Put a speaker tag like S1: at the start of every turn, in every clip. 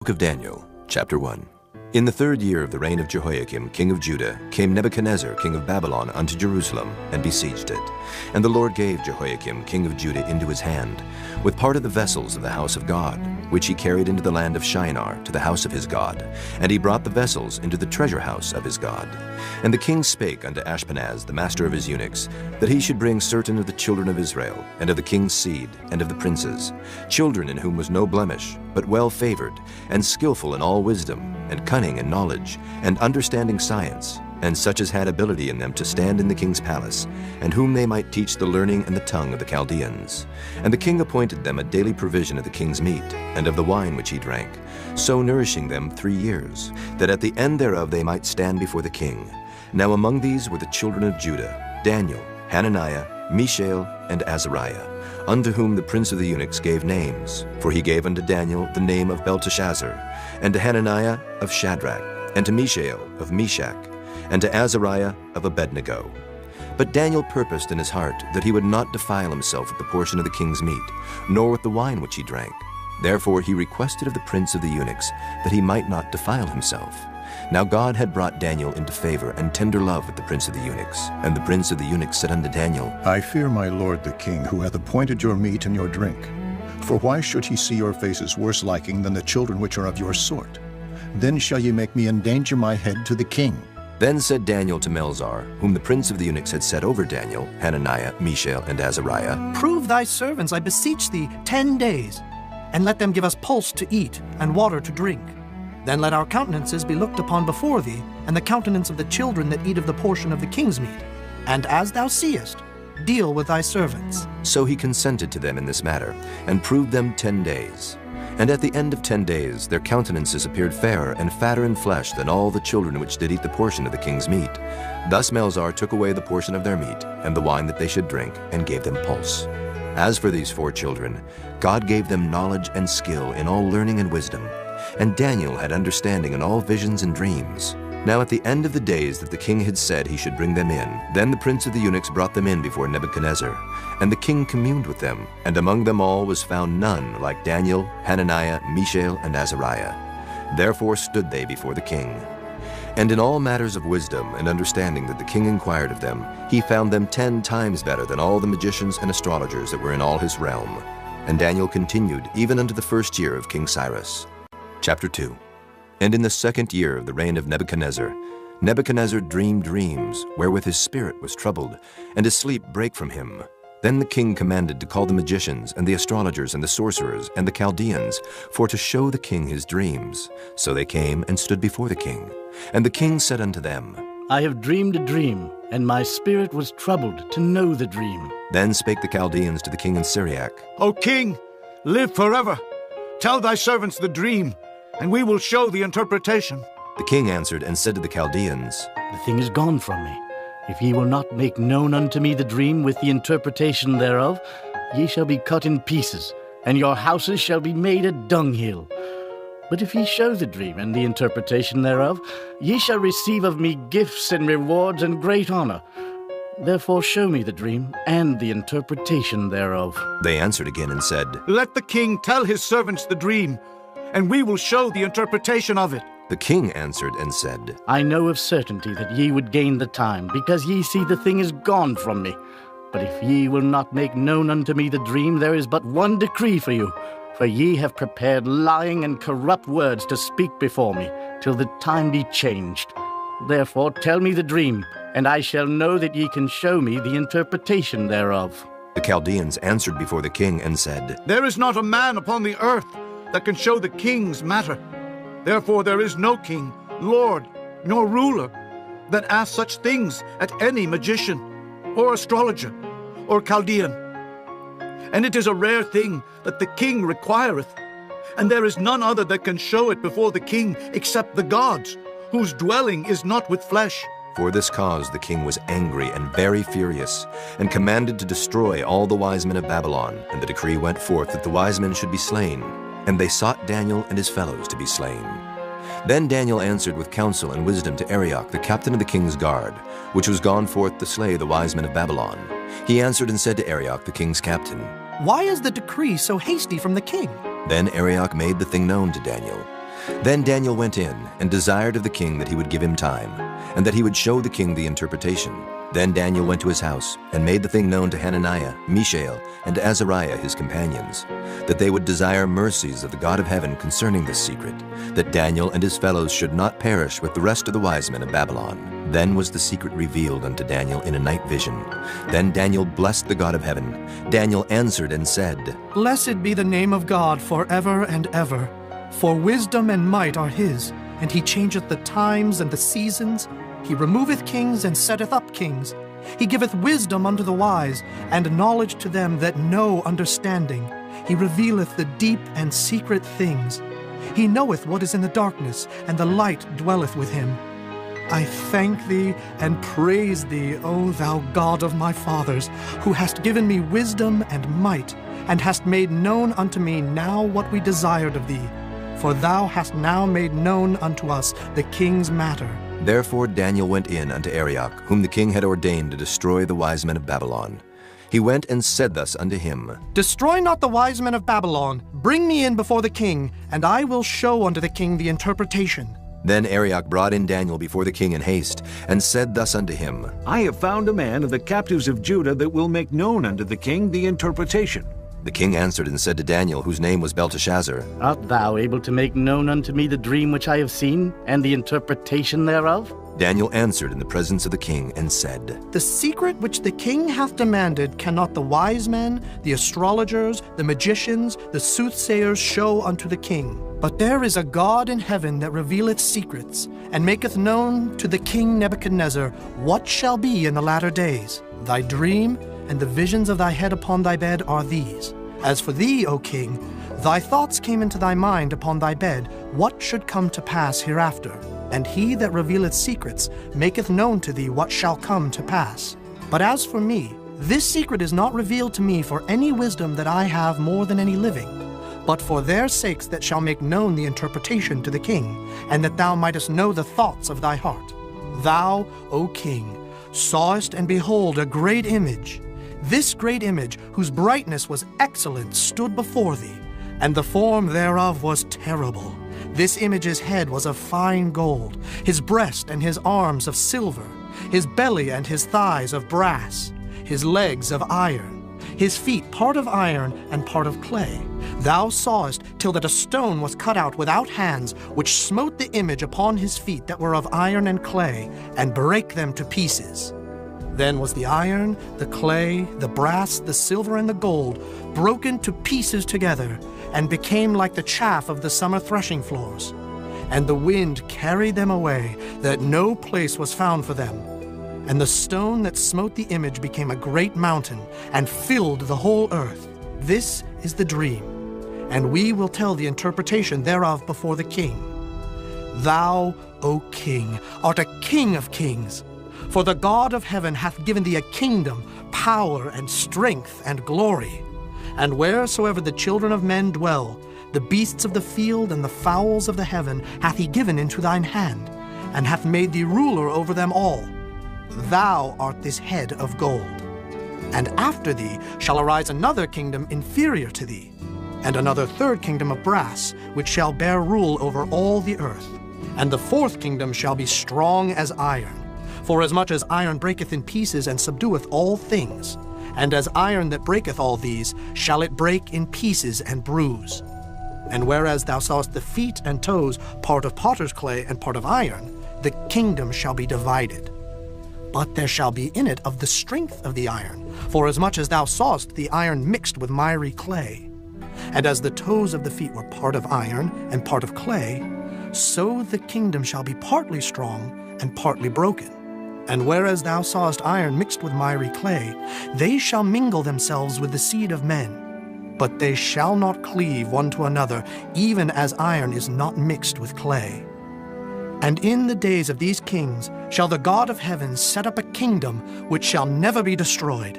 S1: Book of Daniel, chapter 1. In the 3rd year of the reign of Jehoiakim, king of Judah, came Nebuchadnezzar, king of Babylon, unto Jerusalem, and besieged it. And the Lord gave Jehoiakim, king of Judah, into his hand, with part of the vessels of the house of God, which he carried into the land of Shinar, to the house of his God. And he brought the vessels into the treasure house of his God. And the king spake unto Ashpenaz, the master of his eunuchs, that he should bring certain of the children of Israel, and of the king's seed, and of the princes, children in whom was no blemish, but well favored, and skillful in all wisdom, and cunning in knowledge, and understanding science, and such as had ability in them to stand in the king's palace, and whom they might teach the learning and the tongue of the Chaldeans. And the king appointed them a daily provision of the king's meat, and of the wine which he drank, so nourishing them 3 years, that at the end thereof they might stand before the king. Now among these were the children of Judah, Daniel, Hananiah, Mishael, and Azariah, unto whom the prince of the eunuchs gave names. For he gave unto Daniel the name of Belteshazzar, and to Hananiah of Shadrach, and to Mishael of Meshach, and to Azariah of Abednego. But Daniel purposed in his heart that he would not defile himself with the portion of the king's meat, nor with the wine which he drank. Therefore he requested of the prince of the eunuchs that he might not defile himself. Now God had brought Daniel into favor and tender love with the prince of the eunuchs. And the prince of the eunuchs said unto Daniel,
S2: I fear my lord the king, who hath appointed your meat and your drink. For why should he see your faces worse liking than the children which are of your sort? Then shall ye make me endanger my head to the king.
S1: Then said Daniel to Melzar, whom the prince of the eunuchs had set over Daniel, Hananiah, Mishael, and Azariah,
S3: Prove thy servants, I beseech thee, 10 days, and let them give us pulse to eat and water to drink. Then let our countenances be looked upon before thee, and the countenance of the children that eat of the portion of the king's meat. And as thou seest, deal with thy servants.
S1: So he consented to them in this matter, and proved them 10 days. And at the end of 10 days their countenances appeared fairer and fatter in flesh than all the children which did eat the portion of the king's meat. Thus Melzar took away the portion of their meat, and the wine that they should drink, and gave them pulse. As for these 4 children, God gave them knowledge and skill in all learning and wisdom. And Daniel had understanding in all visions and dreams. Now at the end of the days that the king had said he should bring them in, then the prince of the eunuchs brought them in before Nebuchadnezzar. And the king communed with them, and among them all was found none like Daniel, Hananiah, Mishael, and Azariah. Therefore stood they before the king. And in all matters of wisdom and understanding that the king inquired of them, he found them 10 times better than all the magicians and astrologers that were in all his realm. And Daniel continued even unto the 1st year of King Cyrus. Chapter 2. And in the 2nd year of the reign of Nebuchadnezzar, Nebuchadnezzar dreamed dreams, wherewith his spirit was troubled, and his sleep brake from him. Then the king commanded to call the magicians, and the astrologers, and the sorcerers, and the Chaldeans, for to show the king his dreams. So they came and stood before the king. And the king said unto them,
S4: I have dreamed a dream, and my spirit was troubled to know the dream.
S1: Then spake the Chaldeans to the king in Syriac,
S5: O king, live forever. Tell thy servants the dream, and we will show the interpretation.
S1: The king answered and said to the Chaldeans,
S4: The thing is gone from me. If ye will not make known unto me the dream with the interpretation thereof, ye shall be cut in pieces, and your houses shall be made a dunghill. But if ye show the dream and the interpretation thereof, ye shall receive of me gifts and rewards and great honor. Therefore show me the dream and the interpretation thereof.
S1: They answered again and said,
S5: Let the king tell his servants the dream, and we will show the interpretation of it.
S1: The king answered and said,
S4: I know of certainty that ye would gain the time, because ye see the thing is gone from me. But if ye will not make known unto me the dream, there is but one decree for you. For ye have prepared lying and corrupt words to speak before me, till the time be changed. Therefore tell me the dream, and I shall know that ye can show me the interpretation thereof.
S1: The Chaldeans answered before the king and said,
S5: There is not a man upon the earth that can show the king's matter. Therefore there is no king, lord, nor ruler that asks such things at any magician, or astrologer, or Chaldean. And it is a rare thing that the king requireth, and there is none other that can show it before the king except the gods, whose dwelling is not with flesh.
S1: For this cause the king was angry and very furious, and commanded to destroy all the wise men of Babylon. And the decree went forth that the wise men should be slain. And they sought Daniel and his fellows to be slain. Then Daniel answered with counsel and wisdom to Arioch, the captain of the king's guard, which was gone forth to slay the wise men of Babylon. He answered and said to Arioch, the king's captain,
S3: Why is the decree so hasty from the king?
S1: Then Arioch made the thing known to Daniel. Then Daniel went in and desired of the king that he would give him time, and that he would show the king the interpretation. Then Daniel went to his house and made the thing known to Hananiah, Mishael, and to Azariah his companions, that they would desire mercies of the God of heaven concerning this secret, that Daniel and his fellows should not perish with the rest of the wise men of Babylon. Then was the secret revealed unto Daniel in a night vision. Then Daniel blessed the God of heaven. Daniel answered and said,
S3: Blessed be the name of God forever and ever. For wisdom and might are his, and he changeth the times and the seasons. He removeth kings and setteth up kings. He giveth wisdom unto the wise, and knowledge to them that know understanding. He revealeth the deep and secret things. He knoweth what is in the darkness, and the light dwelleth with him. I thank thee and praise thee, O thou God of my fathers, who hast given me wisdom and might, and hast made known unto me now what we desired of thee. For thou hast now made known unto us the king's matter.
S1: Therefore Daniel went in unto Arioch, whom the king had ordained to destroy the wise men of Babylon. He went and said thus unto him,
S3: Destroy not the wise men of Babylon. Bring me in before the king, and I will show unto the king the interpretation.
S1: Then Arioch brought in Daniel before the king in haste, and said thus unto him,
S6: I have found a man of the captives of Judah that will make known unto the king the interpretation.
S1: The king answered and said to Daniel, whose name was Belteshazzar,
S4: Art thou able to make known unto me the dream which I have seen, and the interpretation thereof?
S1: Daniel answered in the presence of the king and said,
S3: The secret which the king hath demanded cannot the wise men, the astrologers, the magicians, the soothsayers show unto the king. But there is a God in heaven that revealeth secrets, and maketh known to the king Nebuchadnezzar what shall be in the latter days. Thy dream and the visions of thy head upon thy bed are these. As for thee, O king, thy thoughts came into thy mind upon thy bed, what should come to pass hereafter. And he that revealeth secrets maketh known to thee what shall come to pass. But as for me, this secret is not revealed to me for any wisdom that I have more than any living, but for their sakes that shall make known the interpretation to the king, and that thou mightest know the thoughts of thy heart. Thou, O king, sawest and behold a great image. This great image, whose brightness was excellent, stood before thee, and the form thereof was terrible. This image's head was of fine gold, his breast and his arms of silver, his belly and his thighs of brass, his legs of iron, his feet part of iron and part of clay. Thou sawest till that a stone was cut out without hands, which smote the image upon his feet that were of iron and clay, and brake them to pieces. Then was the iron, the clay, the brass, the silver, and the gold broken to pieces together, and became like the chaff of the summer threshing floors. And the wind carried them away, that no place was found for them. And the stone that smote the image became a great mountain, and filled the whole earth. This is the dream, and we will tell the interpretation thereof before the king. Thou, O king, art a king of kings. For the God of heaven hath given thee a kingdom, power, and strength, and glory. And wheresoever the children of men dwell, the beasts of the field and the fowls of the heaven hath he given into thine hand, and hath made thee ruler over them all. Thou art this head of gold. And after thee shall arise another kingdom inferior to thee, and another third kingdom of brass, which shall bear rule over all the earth. And the fourth kingdom shall be strong as iron. For as much as iron breaketh in pieces and subdueth all things, and as iron that breaketh all these, shall it break in pieces and bruise. And whereas thou sawest the feet and toes, part of potter's clay and part of iron, the kingdom shall be divided. But there shall be in it of the strength of the iron, for as much as thou sawest the iron mixed with miry clay. And as the toes of the feet were part of iron and part of clay, so the kingdom shall be partly strong and partly broken. And whereas thou sawest iron mixed with miry clay, they shall mingle themselves with the seed of men. But they shall not cleave one to another, even as iron is not mixed with clay. And in the days of these kings shall the God of heaven set up a kingdom which shall never be destroyed.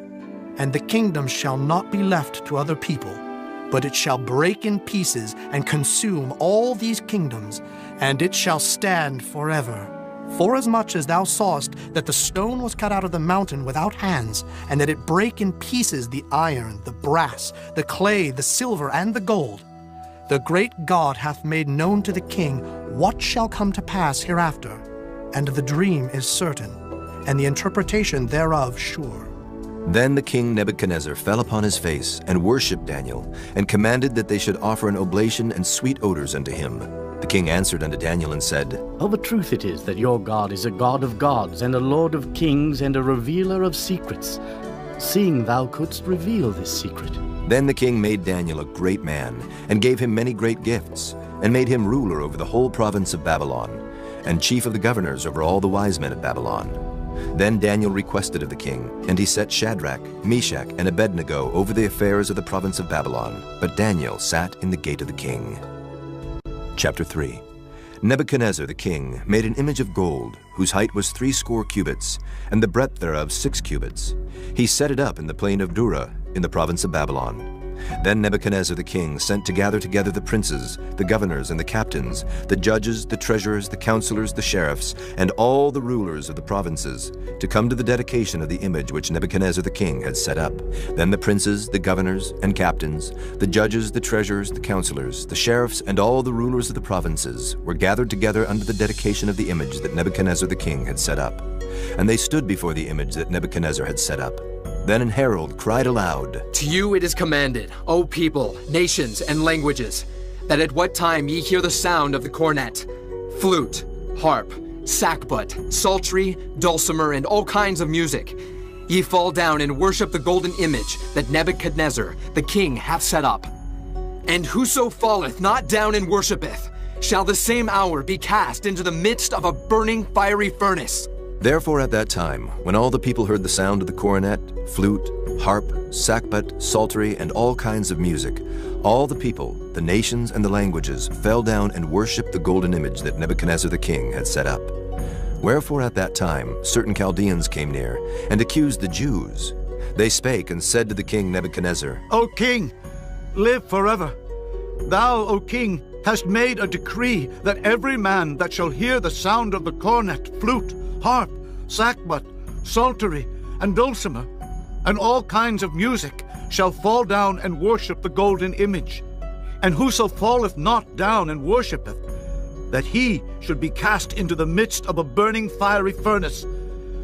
S3: And the kingdom shall not be left to other people, but it shall break in pieces and consume all these kingdoms, and it shall stand forever. Forasmuch as thou sawest that the stone was cut out of the mountain without hands, and that it brake in pieces the iron, the brass, the clay, the silver, and the gold, The great God hath made known to the king what shall come to pass hereafter, and the dream is certain, and the interpretation thereof sure.
S1: Then the king Nebuchadnezzar fell upon his face and worshipped Daniel, and commanded that they should offer an oblation and sweet odors unto him. The king answered unto Daniel and said,
S4: Of a truth it is that your God is a God of gods, and a Lord of kings, and a revealer of secrets, seeing thou couldst reveal this secret.
S1: Then the king made Daniel a great man, and gave him many great gifts, and made him ruler over the whole province of Babylon, and chief of the governors over all the wise men of Babylon. Then Daniel requested of the king, and he set Shadrach, Meshach, and Abednego over the affairs of the province of Babylon. But Daniel sat in the gate of the king. Chapter 3. Nebuchadnezzar the king made an image of gold, whose height was 80 cubits, and the breadth thereof 6 cubits. He set it up in the plain of Dura, in the province of Babylon. Then Nebuchadnezzar the king sent to gather together the princes, the governors, and the captains, the judges, the treasurers, the counselors, the sheriffs, and all the rulers of the provinces, to come to the dedication of the image which Nebuchadnezzar the king had set up. Then the princes, the governors, and captains, the judges, the treasurers, the counselors, the sheriffs, and all the rulers of the provinces were gathered together under the dedication of the image that Nebuchadnezzar the king had set up. And they stood before the image that Nebuchadnezzar had set up. Then an herald cried aloud,
S7: To you it is commanded, O people, nations, and languages, that at what time ye hear the sound of the cornet, flute, harp, sackbut, psaltery, dulcimer, and all kinds of music, ye fall down and worship the golden image that Nebuchadnezzar the king hath set up. And whoso falleth not down and worshipeth, shall the same hour be cast into the midst of a burning fiery furnace.
S1: Therefore at that time, when all the people heard the sound of the cornet, flute, harp, sackbut, psaltery, and all kinds of music, all the people, the nations, and the languages fell down and worshipped the golden image that Nebuchadnezzar the king had set up. Wherefore at that time certain Chaldeans came near, and accused the Jews. They spake and said to the king Nebuchadnezzar,
S5: O king, live forever. Thou, O king, hast made a decree that every man that shall hear the sound of the cornet, flute, harp, sackbut, psaltery, and dulcimer, and all kinds of music, shall fall down and worship the golden image. And whoso falleth not down and worshipeth, that he should be cast into the midst of a burning fiery furnace.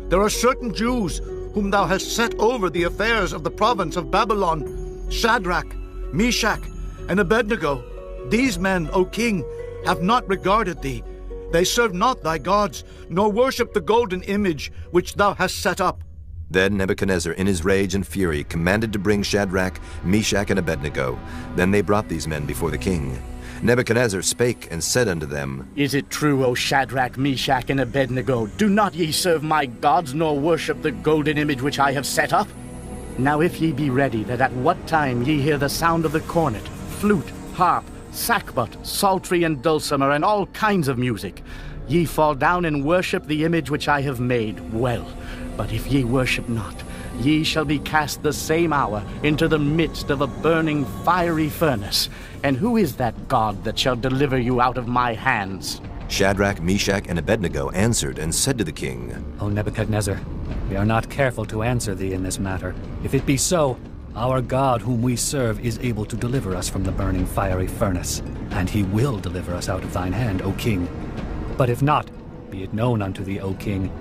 S5: There are certain Jews whom thou hast set over the affairs of the province of Babylon, Shadrach, Meshach, and Abednego. These men, O king, have not regarded thee. They serve not thy gods, nor worship the golden image which thou hast set up.
S1: Then Nebuchadnezzar in his rage and fury commanded to bring Shadrach, Meshach, and Abednego. Then they brought these men before the king. Nebuchadnezzar spake and said unto them,
S4: Is it true, O Shadrach, Meshach, and Abednego? Do not ye serve my gods, nor worship the golden image which I have set up? Now if ye be ready, that at what time ye hear the sound of the cornet, flute, harp, sackbut, psaltery, and dulcimer, and all kinds of music, ye fall down and worship the image which I have made, well. But if ye worship not, ye shall be cast the same hour into the midst of a burning fiery furnace. And who is that God that shall deliver you out of my hands?
S1: Shadrach, Meshach, and Abednego answered and said to the king,
S8: O Nebuchadnezzar, we are not careful to answer thee in this matter. If it be so, our God whom we serve is able to deliver us from the burning fiery furnace, and he will deliver us out of thine hand, O king. But if not, be it known unto thee, O king,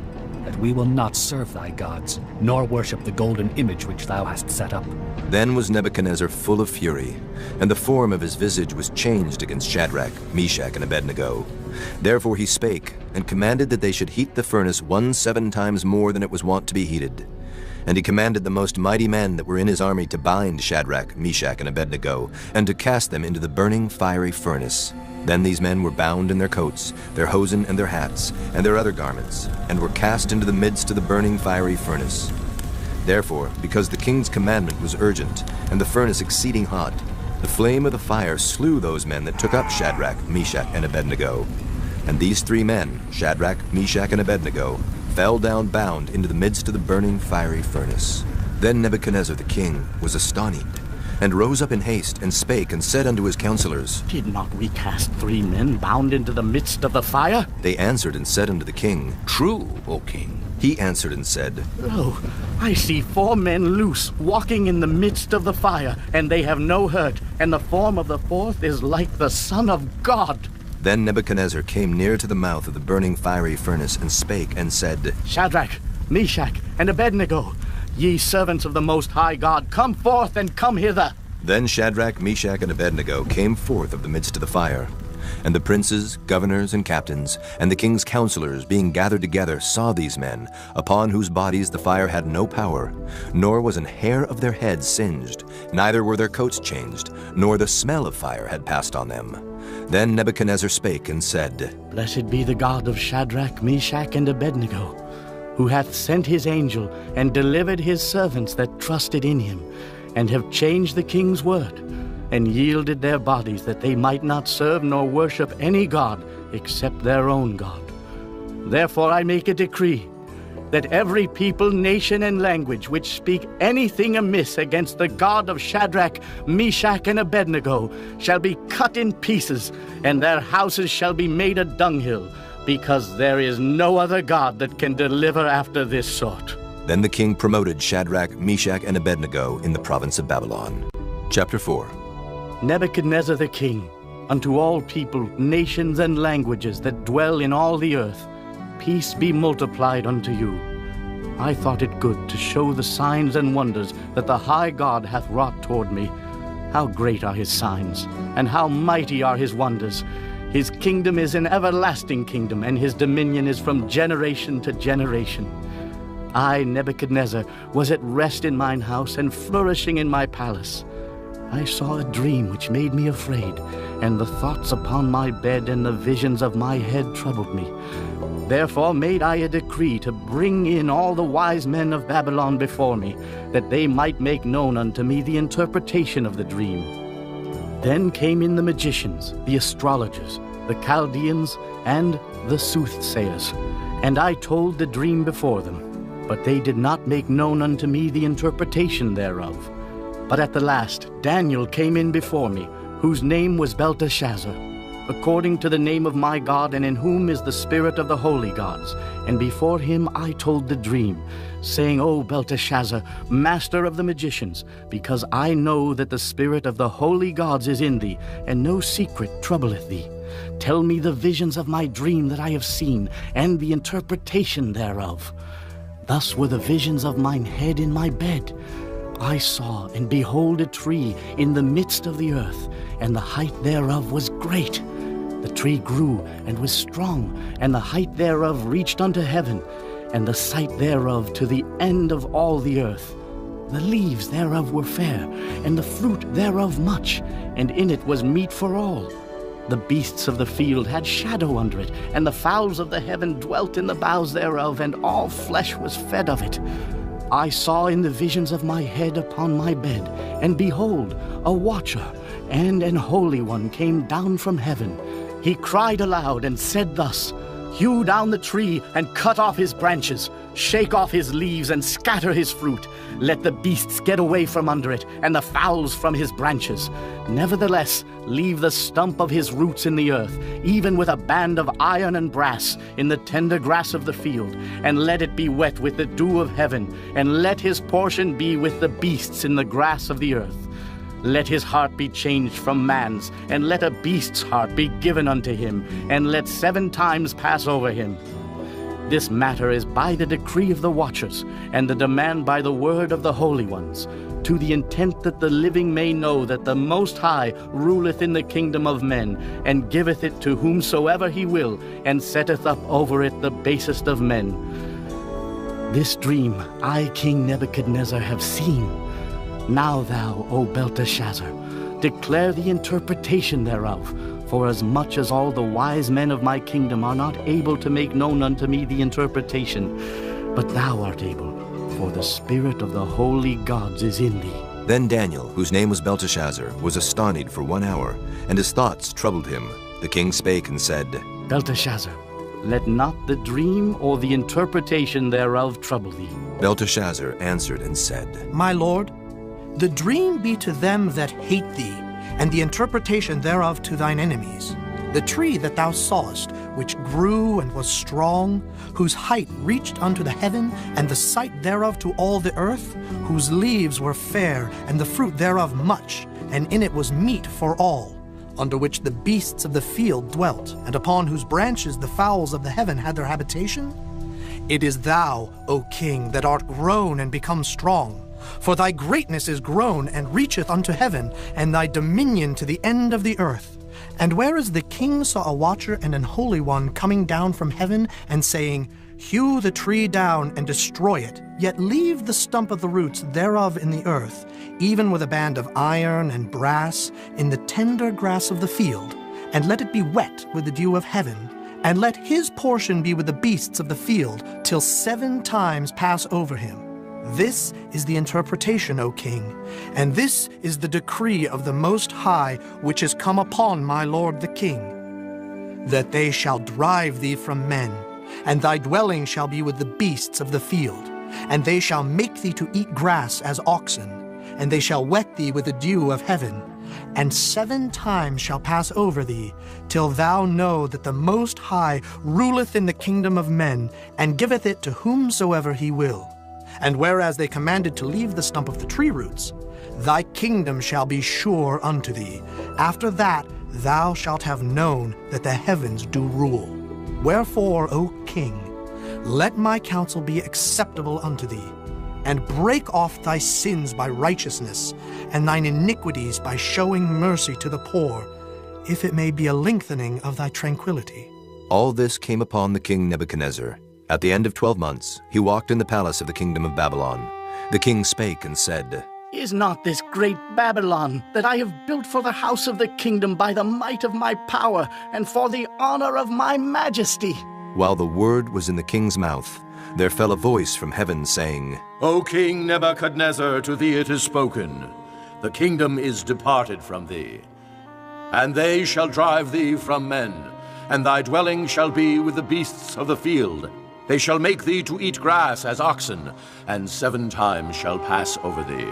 S8: that we will not serve thy gods, nor worship the golden image which thou hast set up.
S1: Then was Nebuchadnezzar full of fury, and the form of his visage was changed against Shadrach, Meshach, and Abednego. Therefore he spake, and commanded that they should heat the furnace 17 times more than it was wont to be heated. And he commanded the most mighty men that were in his army to bind Shadrach, Meshach, and Abednego, and to cast them into the burning fiery furnace. Then these men were bound in their coats, their hosen, and their hats, and their other garments, and were cast into the midst of the burning fiery furnace. Therefore, because the king's commandment was urgent, and the furnace exceeding hot, the flame of the fire slew those men that took up Shadrach, Meshach, and Abednego. And these 3 men, Shadrach, Meshach, and Abednego, fell down bound into the midst of the burning fiery furnace. Then Nebuchadnezzar the king was astonished, and rose up in haste, and spake, and said unto his counselors,
S4: Did not we cast 3 men bound into the midst of the fire?
S1: They answered and said unto the king,
S9: True, O king.
S1: He answered and said,
S4: Lo, I see 4 men loose, walking in the midst of the fire, and they have no hurt, and the form of the 4th is like the Son of God.
S1: Then Nebuchadnezzar came near to the mouth of the burning fiery furnace, and spake and said,
S4: Shadrach, Meshach, and Abednego, ye servants of the Most High God, come forth and come hither.
S1: Then Shadrach, Meshach, and Abednego came forth of the midst of the fire. And the princes, governors, and captains, and the king's counselors, being gathered together, saw these men, upon whose bodies the fire had no power, nor was an hair of their heads singed, neither were their coats changed, nor the smell of fire had passed on them. Then Nebuchadnezzar spake and said,
S4: Blessed be the God of Shadrach, Meshach, and Abednego, who hath sent his angel and delivered his servants that trusted in him, and have changed the king's word, and yielded their bodies that they might not serve nor worship any god except their own God. Therefore I make a decree that every people, nation, and language which speak anything amiss against the God of Shadrach, Meshach, and Abednego shall be cut in pieces, and their houses shall be made a dunghill, because there is no other God that can deliver after this sort.
S1: Then the king promoted Shadrach, Meshach, and Abednego in the province of Babylon. Chapter 4.
S4: Nebuchadnezzar the king, unto all people, nations, and languages that dwell in all the earth, peace be multiplied unto you. I thought it good to show the signs and wonders that the high God hath wrought toward me. How great are his signs, and how mighty are his wonders! His kingdom is an everlasting kingdom, and his dominion is from generation to generation. I, Nebuchadnezzar, was at rest in mine house, and flourishing in my palace. I saw a dream which made me afraid, and the thoughts upon my bed and the visions of my head troubled me. Therefore made I a decree to bring in all the wise men of Babylon before me, that they might make known unto me the interpretation of the dream. Then came in the magicians, the astrologers, the Chaldeans, and the soothsayers, and I told the dream before them, but they did not make known unto me the interpretation thereof. But at the last Daniel came in before me, whose name was Belteshazzar, according to the name of my God, and in whom is the spirit of the holy gods. And before him I told the dream, saying, O Belteshazzar, master of the magicians, because I know that the spirit of the holy gods is in thee, and no secret troubleth thee. Tell me the visions of my dream that I have seen, and the interpretation thereof. Thus were the visions of mine head in my bed. I saw, and behold, a tree in the midst of the earth, and the height thereof was great. The tree grew and was strong, and the height thereof reached unto heaven, and the sight thereof to the end of all the earth. The leaves thereof were fair, and the fruit thereof much, and in it was meat for all. The beasts of the field had shadow under it, and the fowls of the heaven dwelt in the boughs thereof, and all flesh was fed of it. I saw in the visions of my head upon my bed, and behold, a watcher and an holy one came down from heaven. He cried aloud and said thus, Hew down the tree and cut off his branches, shake off his leaves and scatter his fruit. Let the beasts get away from under it, and the fowls from his branches. Nevertheless, leave the stump of his roots in the earth, even with a band of iron and brass in the tender grass of the field, and let it be wet with the dew of heaven, and let his portion be with the beasts in the grass of the earth. Let his heart be changed from man's, and let a beast's heart be given unto him, and let 7 times pass over him. This matter is by the decree of the watchers, and the demand by the word of the holy ones, to the intent that the living may know that the Most High ruleth in the kingdom of men, and giveth it to whomsoever he will, and setteth up over it the basest of men. This dream I, King Nebuchadnezzar, have seen. Now thou, O Belteshazzar, declare the interpretation thereof, for as much as all the wise men of my kingdom are not able to make known unto me the interpretation, but thou art able, for the spirit of the holy gods is in thee.
S1: Then Daniel, whose name was Belteshazzar, was astonished for 1 hour, and his thoughts troubled him. The king spake and said,
S4: Belteshazzar, let not the dream or the interpretation thereof trouble thee.
S1: Belteshazzar answered and said,
S3: My lord, the dream be to them that hate thee, and the interpretation thereof to thine enemies. The tree that thou sawest, which grew and was strong, whose height reached unto the heaven, and the sight thereof to all the earth, whose leaves were fair, and the fruit thereof much, and in it was meat for all, under which the beasts of the field dwelt, and upon whose branches the fowls of the heaven had their habitation? It is thou, O king, that art grown and become strong. For thy greatness is grown and reacheth unto heaven, and thy dominion to the end of the earth. And whereas the king saw a watcher and an holy one coming down from heaven, and saying, Hew the tree down and destroy it, yet leave the stump of the roots thereof in the earth, even with a band of iron and brass, in the tender grass of the field, and let it be wet with the dew of heaven, and let his portion be with the beasts of the field, till 7 times pass over him. This is the interpretation, O king, and this is the decree of the Most High, which is come upon my lord the king, that they shall drive thee from men, and thy dwelling shall be with the beasts of the field, and they shall make thee to eat grass as oxen, and they shall wet thee with the dew of heaven, and 7 times shall pass over thee, till thou know that the Most High ruleth in the kingdom of men, and giveth it to whomsoever he will. And whereas they commanded to leave the stump of the tree roots, thy kingdom shall be sure unto thee. After that thou shalt have known that the heavens do rule. Wherefore, O king, let my counsel be acceptable unto thee, and break off thy sins by righteousness, and thine iniquities by showing mercy to the poor, if it may be a lengthening of thy tranquility.
S1: All this came upon the king Nebuchadnezzar. At the end of 12 months, he walked in the palace of the kingdom of Babylon. The king spake and said,
S4: Is not this great Babylon, that I have built for the house of the kingdom by the might of my power, and for the honor of my majesty?
S1: While the word was in the king's mouth, there fell a voice from heaven, saying,
S9: O King Nebuchadnezzar, to thee it is spoken, the kingdom is departed from thee. And they shall drive thee from men, and thy dwelling shall be with the beasts of the field. They shall make thee to eat grass as oxen, and 7 times shall pass over thee,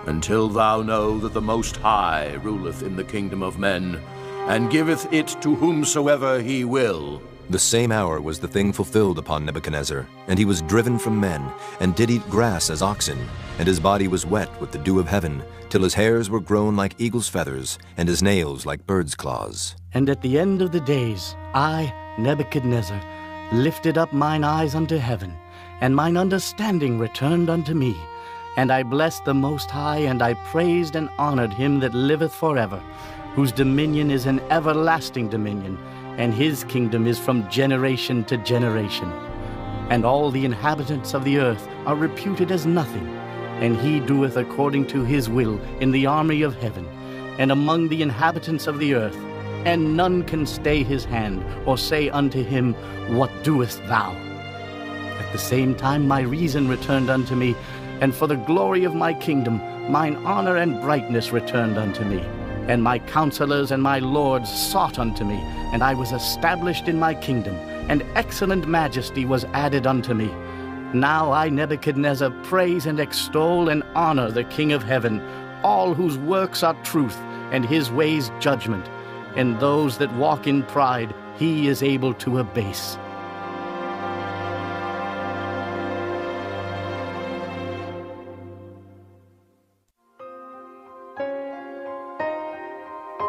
S9: until thou know that the Most High ruleth in the kingdom of men, and giveth it to whomsoever he will.
S1: The same hour was the thing fulfilled upon Nebuchadnezzar, and he was driven from men, and did eat grass as oxen, and his body was wet with the dew of heaven, till his hairs were grown like eagle's feathers, and his nails like bird's claws.
S4: And at the end of the days, I, Nebuchadnezzar, lifted up mine eyes unto heaven, and mine understanding returned unto me. And I blessed the Most High, and I praised and honored him that liveth forever, whose dominion is an everlasting dominion, and his kingdom is from generation to generation. And all the inhabitants of the earth are reputed as nothing, and he doeth according to his will in the army of heaven, and among the inhabitants of the earth, and none can stay his hand, or say unto him, What doest thou? At the same time my reason returned unto me, and for the glory of my kingdom mine honor and brightness returned unto me. And my counselors and my lords sought unto me, and I was established in my kingdom, and excellent majesty was added unto me. Now I, Nebuchadnezzar, praise and extol and honor the King of heaven, all whose works are truth, and his ways judgment. And those that walk in pride he is able to abase.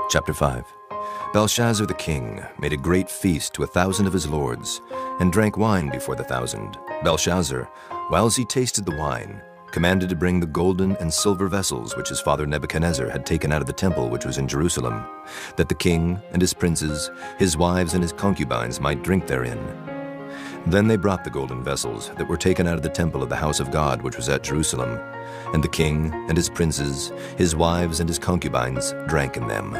S1: Chapter 5. Belshazzar the king made a great feast to 1,000 of his lords, and drank wine before the 1,000. Belshazzar, whiles he tasted the wine, commanded to bring the golden and silver vessels which his father Nebuchadnezzar had taken out of the temple which was in Jerusalem, that the king and his princes, his wives and his concubines might drink therein. Then they brought the golden vessels that were taken out of the temple of the house of God which was at Jerusalem, and the king and his princes, his wives and his concubines drank in them.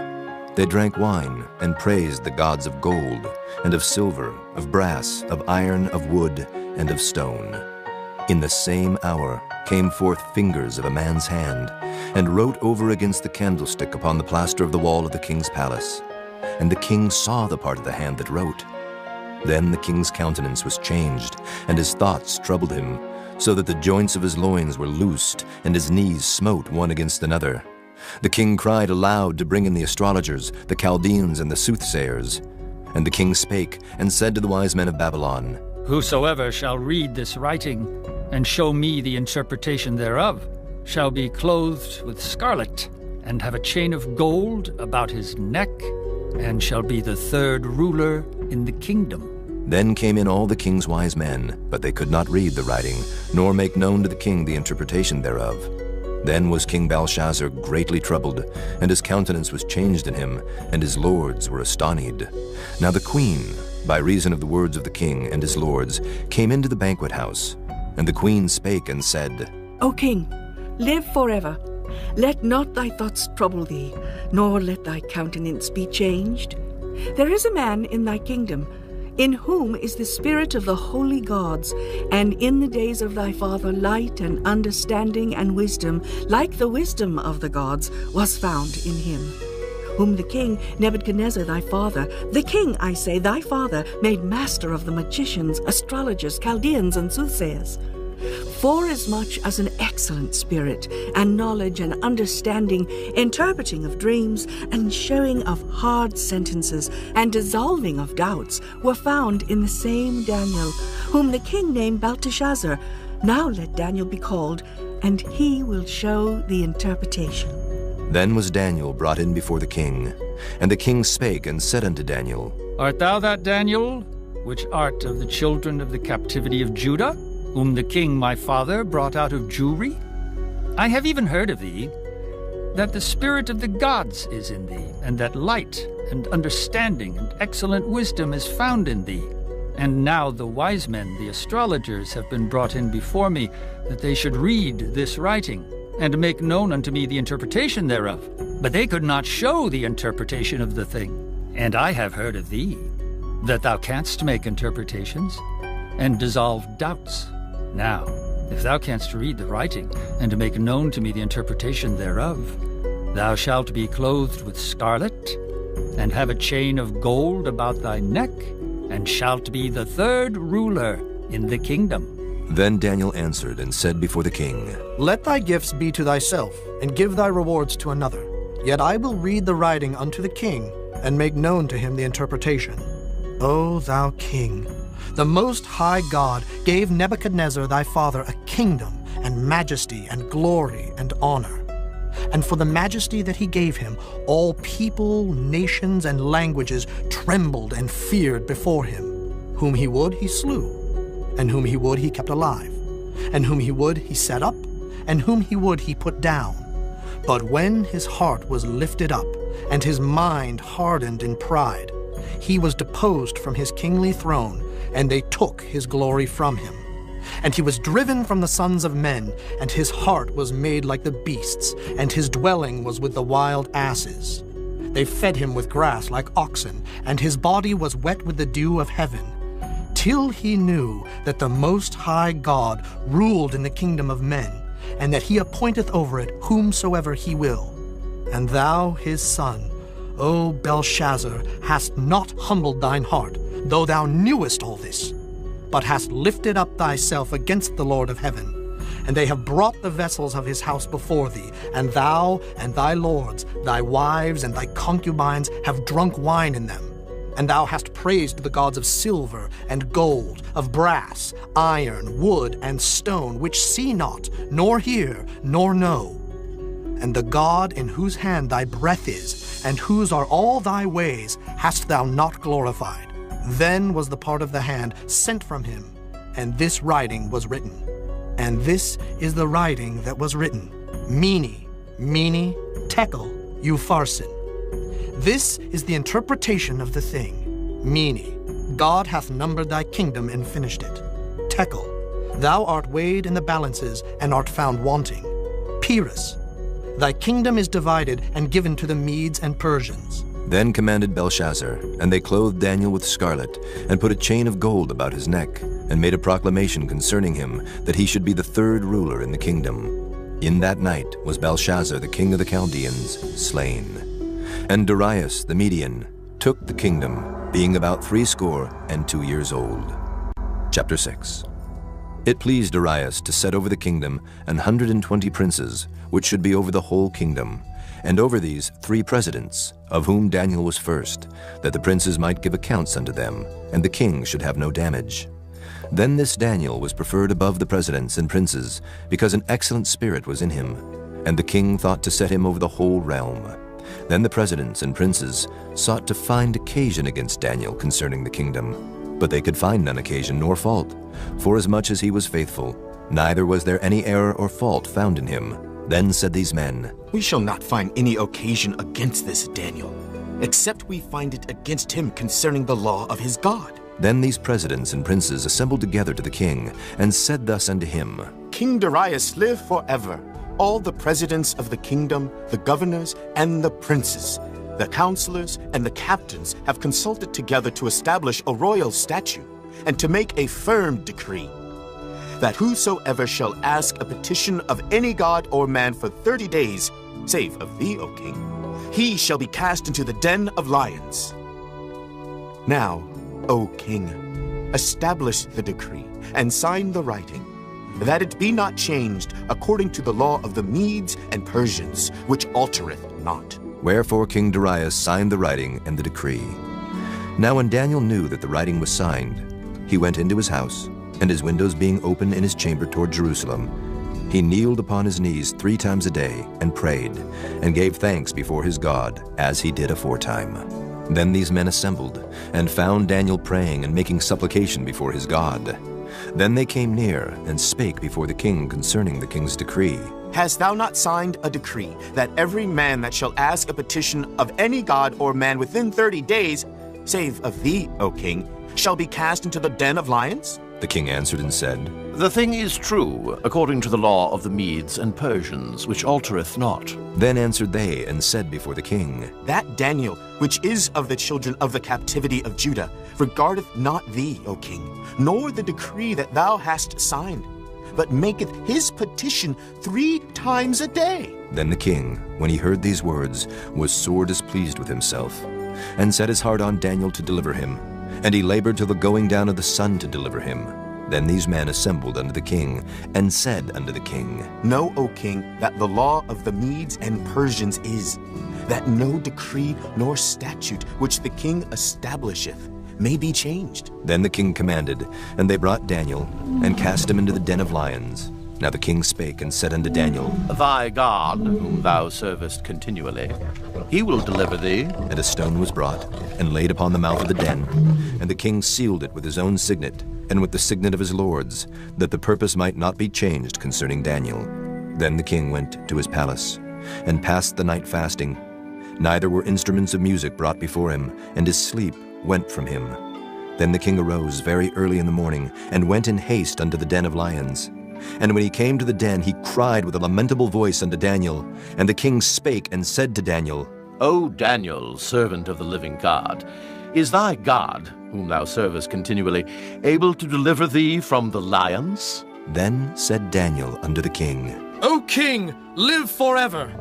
S1: They drank wine and praised the gods of gold, and of silver, of brass, of iron, of wood, and of stone. In the same hour came forth fingers of a man's hand, and wrote over against the candlestick upon the plaster of the wall of the king's palace. And the king saw the part of the hand that wrote. Then the king's countenance was changed, and his thoughts troubled him, so that the joints of his loins were loosed, and his knees smote one against another. The king cried aloud to bring in the astrologers, the Chaldeans, and the soothsayers. And the king spake, and said to the wise men of Babylon,
S10: Whosoever shall read this writing, and show me the interpretation thereof, shall be clothed with scarlet, and have a chain of gold about his neck, and shall be the third ruler in the kingdom.
S1: Then came in all the king's wise men, but they could not read the writing, nor make known to the king the interpretation thereof. Then was King Belshazzar greatly troubled, and his countenance was changed in him, and his lords were astonied. Now the queen, by reason of the words of the king and his lords, came into the banquet house. And the queen spake and said,
S11: O king, live forever. Let not thy thoughts trouble thee, nor let thy countenance be changed. There is a man in thy kingdom, in whom is the spirit of the holy gods, and in the days of thy father light and understanding and wisdom, like the wisdom of the gods, was found in him, whom the king Nebuchadnezzar thy father, the king, I say, thy father, made master of the magicians, astrologers, Chaldeans, and soothsayers. Forasmuch as an excellent spirit, and knowledge and understanding, interpreting of dreams, and showing of hard sentences, and dissolving of doubts, were found in the same Daniel, whom the king named Belteshazzar. Now let Daniel be called, and he will show the interpretation.
S1: Then was Daniel brought in before the king. And the king spake and said unto Daniel,
S10: Art thou that Daniel, which art of the children of the captivity of Judah, whom the king my father brought out of Jewry? I have even heard of thee, that the spirit of the gods is in thee, and that light and understanding and excellent wisdom is found in thee. And now the wise men, the astrologers, have been brought in before me, that they should read this writing, and make known unto me the interpretation thereof. But they could not show the interpretation of the thing. And I have heard of thee, that thou canst make interpretations, and dissolve doubts. Now, if thou canst read the writing, and make known to me the interpretation thereof, thou shalt be clothed with scarlet, and have a chain of gold about thy neck, and shalt be the third ruler in the kingdom.
S1: Then Daniel answered and said before the king,
S3: Let thy gifts be to thyself, and give thy rewards to another. Yet I will read the writing unto the king, and make known to him the interpretation. O thou king, the Most High God gave Nebuchadnezzar thy father a kingdom, and majesty, and glory, and honor. And for the majesty that he gave him, all people, nations, and languages trembled and feared before him. Whom he would, he slew, and whom he would, he kept alive, and whom he would, he set up, and whom he would, he put down. But when his heart was lifted up, and his mind hardened in pride, he was deposed from his kingly throne, and they took his glory from him. And he was driven from the sons of men, and his heart was made like the beasts, and his dwelling was with the wild asses. They fed him with grass like oxen, and his body was wet with the dew of heaven, till he knew that the Most High God ruled in the kingdom of men, and that he appointeth over it whomsoever he will. And thou, his son, O Belshazzar, hast not humbled thine heart, though thou knewest all this, but hast lifted up thyself against the Lord of heaven. And they have brought the vessels of his house before thee, and thou and thy lords, thy wives and thy concubines have drunk wine in them. And thou hast praised the gods of silver and gold, of brass, iron, wood, and stone, which see not, nor hear, nor know. And the God in whose hand thy breath is, and whose are all thy ways, hast thou not glorified. Then was the part of the hand sent from him, and this writing was written. And this is the writing that was written: Mene, Mene, Tekel, Upharsin. This is the interpretation of the thing. Mene, God hath numbered thy kingdom and finished it. Tekel, thou art weighed in the balances and art found wanting. Peres, thy kingdom is divided and given to the Medes and Persians.
S1: Then commanded Belshazzar, and they clothed Daniel with scarlet, and put a chain of gold about his neck, and made a proclamation concerning him, that he should be the third ruler in the kingdom. In that night was Belshazzar the king of the Chaldeans slain. And Darius the Median took the kingdom, being about 62 years old. Chapter 6. It pleased Darius to set over the kingdom 120 princes, which should be over the whole kingdom, and over these 3 presidents, of whom Daniel was first, that the princes might give accounts unto them, and the king should have no damage. Then this Daniel was preferred above the presidents and princes, because an excellent spirit was in him, and the king thought to set him over the whole realm. Then the presidents and princes sought to find occasion against Daniel concerning the kingdom, but they could find none occasion nor fault, forasmuch as he was faithful, neither was there any error or fault found in him. Then said these men,
S12: We shall not find any occasion against this Daniel, except we find it against him concerning the law of his God.
S1: Then these presidents and princes assembled together to the king, and said thus unto him,
S12: King Darius, live forever. All the presidents of the kingdom, the governors, and the princes, the counselors, and the captains have consulted together to establish a royal statute, and to make a firm decree, that whosoever shall ask a petition of any god or man for 30 days, save of thee, O king, he shall be cast into the den of lions. Now, O king, establish the decree, and sign the writing, that it be not changed according to the law of the Medes and Persians, which altereth not.
S1: Wherefore King Darius signed the writing and the decree. Now when Daniel knew that the writing was signed, he went into his house, and his windows being open in his chamber toward Jerusalem, he kneeled upon his knees 3 times a day, and prayed, and gave thanks before his God, as he did aforetime. Then these men assembled, and found Daniel praying and making supplication before his God. Then they came near, and spake before the king concerning the king's decree.
S12: Hast thou not signed a decree, that every man that shall ask a petition of any god or man within 30 days, save of thee, O king, shall be cast into the den of lions?
S1: The king answered and said,
S9: The thing is true, according to the law of the Medes and Persians, which altereth not.
S1: Then answered they and said before the king,
S12: That Daniel, which is of the children of the captivity of Judah, regardeth not thee, O king, nor the decree that thou hast signed, but maketh his petition 3 times a day.
S1: Then the king, when he heard these words, was sore displeased with himself, and set his heart on Daniel to deliver him. And he labored till the going down of the sun to deliver him. Then these men assembled unto the king, and said unto the king,
S12: Know, O king, that the law of the Medes and Persians is, that no decree nor statute which the king establisheth may be changed.
S1: Then the king commanded, and they brought Daniel, and cast him into the den of lions. Now the king spake and said unto Daniel,
S9: Thy God, whom thou servest continually, he will deliver thee.
S1: And a stone was brought, and laid upon the mouth of the den. And the king sealed it with his own signet, and with the signet of his lords, that the purpose might not be changed concerning Daniel. Then the king went to his palace, and passed the night fasting. Neither were instruments of music brought before him, and his sleep went from him. Then the king arose very early in the morning, and went in haste unto the den of lions. And when he came to the den, he cried with a lamentable voice unto Daniel. And the king spake and said to Daniel,
S9: O Daniel, servant of the living God, is thy God, whom thou servest continually, able to deliver thee from the lions?
S1: Then said Daniel unto the king,
S3: O king, live forever.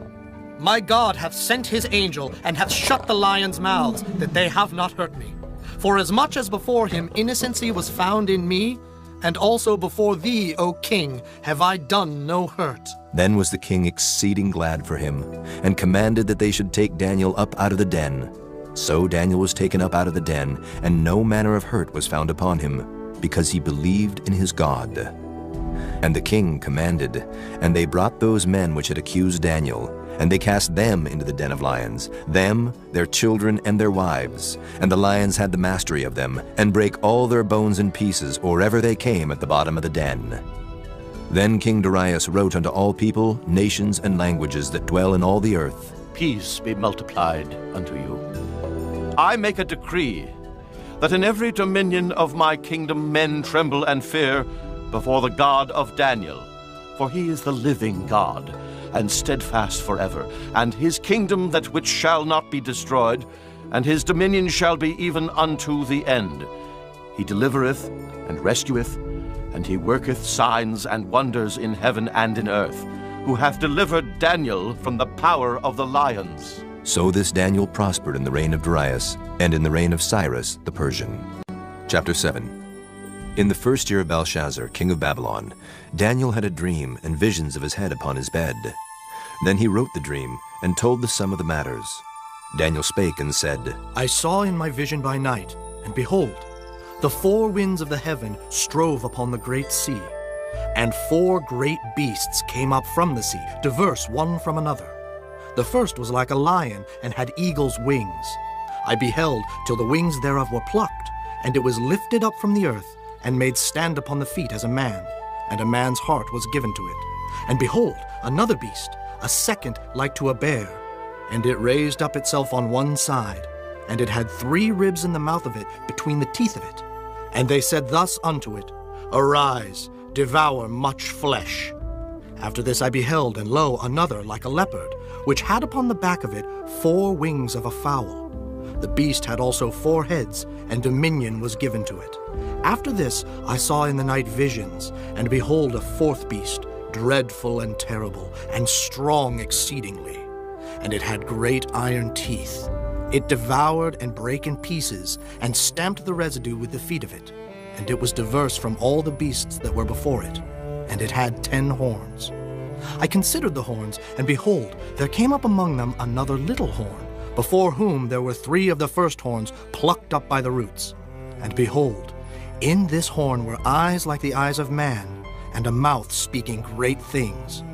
S3: My God hath sent his angel, and hath shut the lions' mouths, that they have not hurt me. For as much as before him innocency was found in me, and also before thee, O king, have I done no hurt.
S1: Then was the king exceeding glad for him, and commanded that they should take Daniel up out of the den. So Daniel was taken up out of the den, and no manner of hurt was found upon him, because he believed in his God. And the king commanded, and they brought those men which had accused Daniel, and they cast them into the den of lions, them, their children, and their wives. And the lions had the mastery of them, and brake all their bones in pieces, or ever they came at the bottom of the den. Then King Darius wrote unto all people, nations, and languages that dwell in all the earth,
S9: Peace be multiplied unto you. I make a decree, that in every dominion of my kingdom men tremble and fear before the God of Daniel, for he is the living God, and steadfast forever, and his kingdom that which shall not be destroyed, and his dominion shall be even unto the end. He delivereth and rescueth, and he worketh signs and wonders in heaven and in earth, who hath delivered Daniel from the power of the lions.
S1: So this Daniel prospered in the reign of Darius, and in the reign of Cyrus the Persian. Chapter 7. In the first year of Belshazzar, king of Babylon, Daniel had a dream and visions of his head upon his bed. Then he wrote the dream and told the sum of the matters. Daniel spake and said,
S3: I saw in my vision by night, and behold, the four winds of the heaven strove upon the great sea, and four great beasts came up from the sea, diverse one from another. The first was like a lion, and had eagle's wings. I beheld till the wings thereof were plucked, and it was lifted up from the earth, and made stand upon the feet as a man, and a man's heart was given to it. And behold, another beast, a second like to a bear, and it raised up itself on one side, and it had 3 ribs in the mouth of it between the teeth of it. And they said thus unto it, Arise, devour much flesh. After this I beheld, and lo, another like a leopard, which had upon the back of it 4 wings of a fowl. The beast had also 4 heads, and dominion was given to it. After this I saw in the night visions, and behold, a 4th beast, dreadful and terrible, and strong exceedingly. And it had great iron teeth. It devoured and brake in pieces, and stamped the residue with the feet of it. And it was diverse from all the beasts that were before it. And it had 10 horns. I considered the horns, and behold, there came up among them another little horn, before whom there were 3 of the first horns plucked up by the roots. And behold, in this horn were eyes like the eyes of man, and a mouth speaking great things.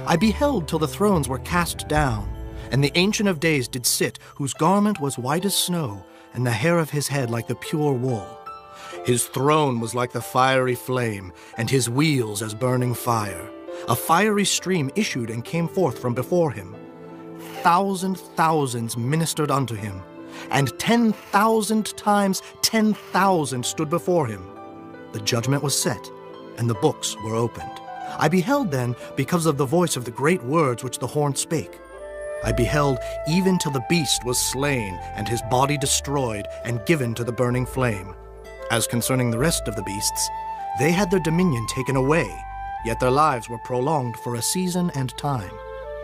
S3: I beheld till the thrones were cast down, and the Ancient of Days did sit, whose garment was white as snow, and the hair of his head like the pure wool. His throne was like the fiery flame, and his wheels as burning fire. A fiery stream issued and came forth from before him. Thousands ministered unto him, and 10,000 times 10,000 stood before him. The judgment was set, and the books were opened. I beheld then, because of the voice of the great words which the horn spake. I beheld even till the beast was slain, and his body destroyed, and given to the burning flame. As concerning the rest of the beasts, they had their dominion taken away, yet their lives were prolonged for a season and time.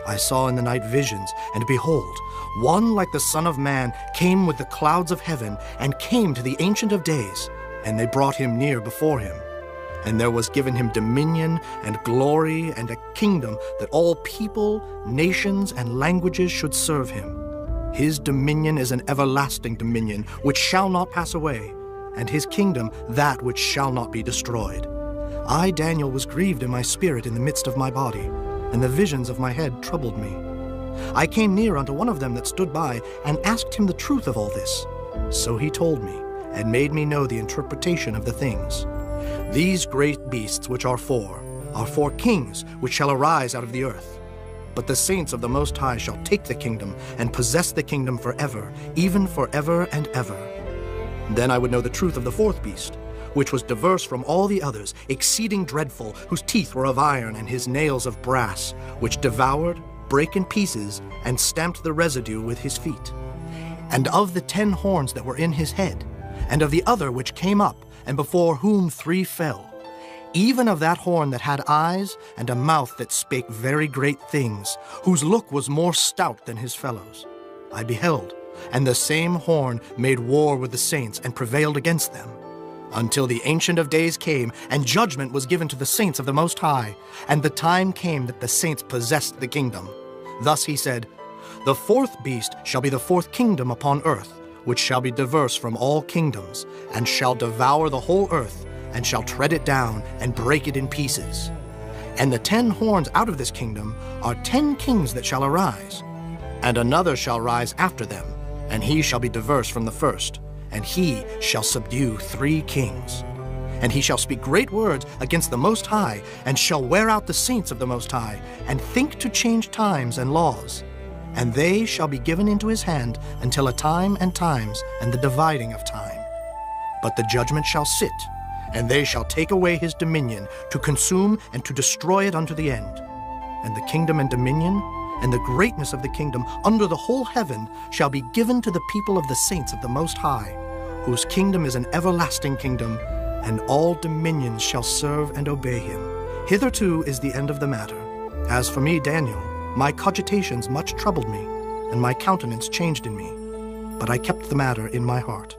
S3: I saw in the night visions, and behold, one like the Son of Man came with the clouds of heaven, and came to the Ancient of Days, and they brought him near before him. And there was given him dominion and glory and a kingdom, that all people, nations, and languages should serve him. His dominion is an everlasting dominion, which shall not pass away, and his kingdom that which shall not be destroyed. I, Daniel, was grieved in my spirit in the midst of my body, and the visions of my head troubled me. I came near unto one of them that stood by, and asked him the truth of all this. So he told me, and made me know the interpretation of the things. These great beasts which are 4 kings which shall arise out of the earth. But the saints of the Most High shall take the kingdom, and possess the kingdom forever, even forever and ever. Then I would know the truth of the 4th beast, which was diverse from all the others, exceeding dreadful, whose teeth were of iron, and his nails of brass, which devoured, brake in pieces, and stamped the residue with his feet. And of the 10 horns that were in his head, and of the other which came up, and before whom 3 fell, even of that horn that had eyes, and a mouth that spake very great things, whose look was more stout than his fellows. I beheld, and the same horn made war with the saints, and prevailed against them, until the Ancient of Days came, and judgment was given to the saints of the Most High, and the time came that the saints possessed the kingdom. Thus he said, The 4th beast shall be the 4th kingdom upon earth, which shall be diverse from all kingdoms, and shall devour the whole earth, and shall tread it down, and break it in pieces. And the 10 horns out of this kingdom are 10 kings that shall arise, and another shall rise after them, and he shall be diverse from the first, and he shall subdue 3 kings. And he shall speak great words against the Most High, and shall wear out the saints of the Most High, and think to change times and laws. And they shall be given into his hand until a time and times, and the dividing of time. But the judgment shall sit, and they shall take away his dominion, to consume and to destroy it unto the end. And the kingdom and dominion, and the greatness of the kingdom under the whole heaven shall be given to the people of the saints of the Most High, whose kingdom is an everlasting kingdom, and all dominions shall serve and obey him. Hitherto is the end of the matter. As for me, Daniel, my cogitations much troubled me, and my countenance changed in me. But I kept the matter in my heart.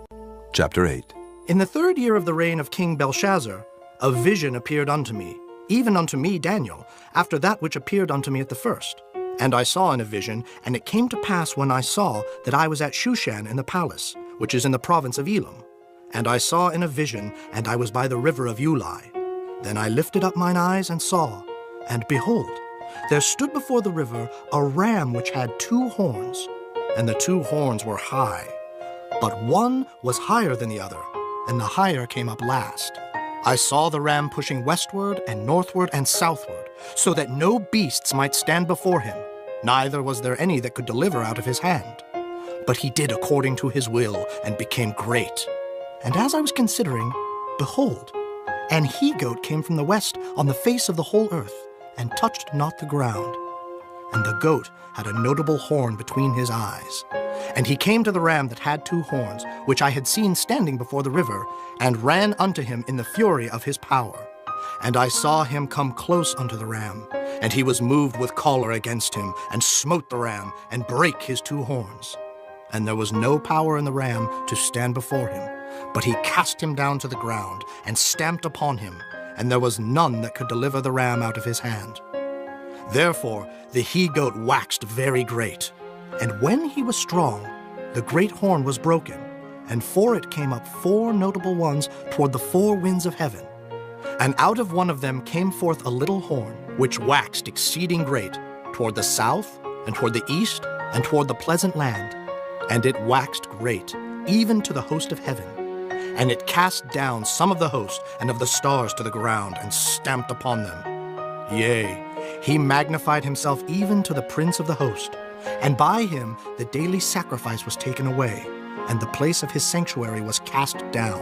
S1: Chapter 8.
S3: In the 3rd year of the reign of King Belshazzar, a vision appeared unto me, even unto me, Daniel, after that which appeared unto me at the first. And I saw in a vision, and it came to pass when I saw that I was at Shushan in the palace, which is in the province of Elam. And I saw in a vision, and I was by the river of Ulai. Then I lifted up mine eyes and saw, and behold, there stood before the river a ram which had 2 horns, and the 2 horns were high. But one was higher than the other, and the higher came up last. I saw the ram pushing westward and northward and southward, so that no beasts might stand before him, neither was there any that could deliver out of his hand. But he did according to his will, and became great. And as I was considering, behold, an he-goat came from the west on the face of the whole earth, and touched not the ground. And the goat had a notable horn between his eyes. And he came to the ram that had 2 horns, which I had seen standing before the river, and ran unto him in the fury of his power. And I saw him come close unto the ram, and he was moved with choler against him, and smote the ram, and brake his 2 horns. And there was no power in the ram to stand before him, but he cast him down to the ground, and stamped upon him, and there was none that could deliver the ram out of his hand. Therefore the he-goat waxed very great, and when he was strong, the great horn was broken, and for it came up 4 notable ones toward the 4 winds of heaven. And out of one of them came forth a little horn, which waxed exceeding great, toward the south, and toward the east, and toward the pleasant land. And it waxed great, even to the host of heaven. And it cast down some of the host and of the stars to the ground, and stamped upon them. Yea, he magnified himself even to the prince of the host. And by him the daily sacrifice was taken away, and the place of his sanctuary was cast down.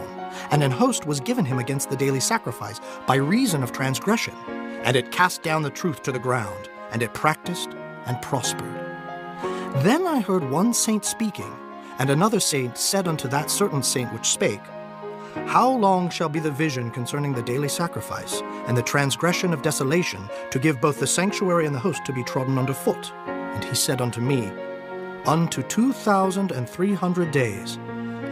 S3: And an host was given him against the daily sacrifice by reason of transgression. And it cast down the truth to the ground, and it practiced and prospered. Then I heard one saint speaking, and another saint said unto that certain saint which spake, How long shall be the vision concerning the daily sacrifice, and the transgression of desolation, to give both the sanctuary and the host to be trodden under foot? And he said unto me, Unto 2,300 days.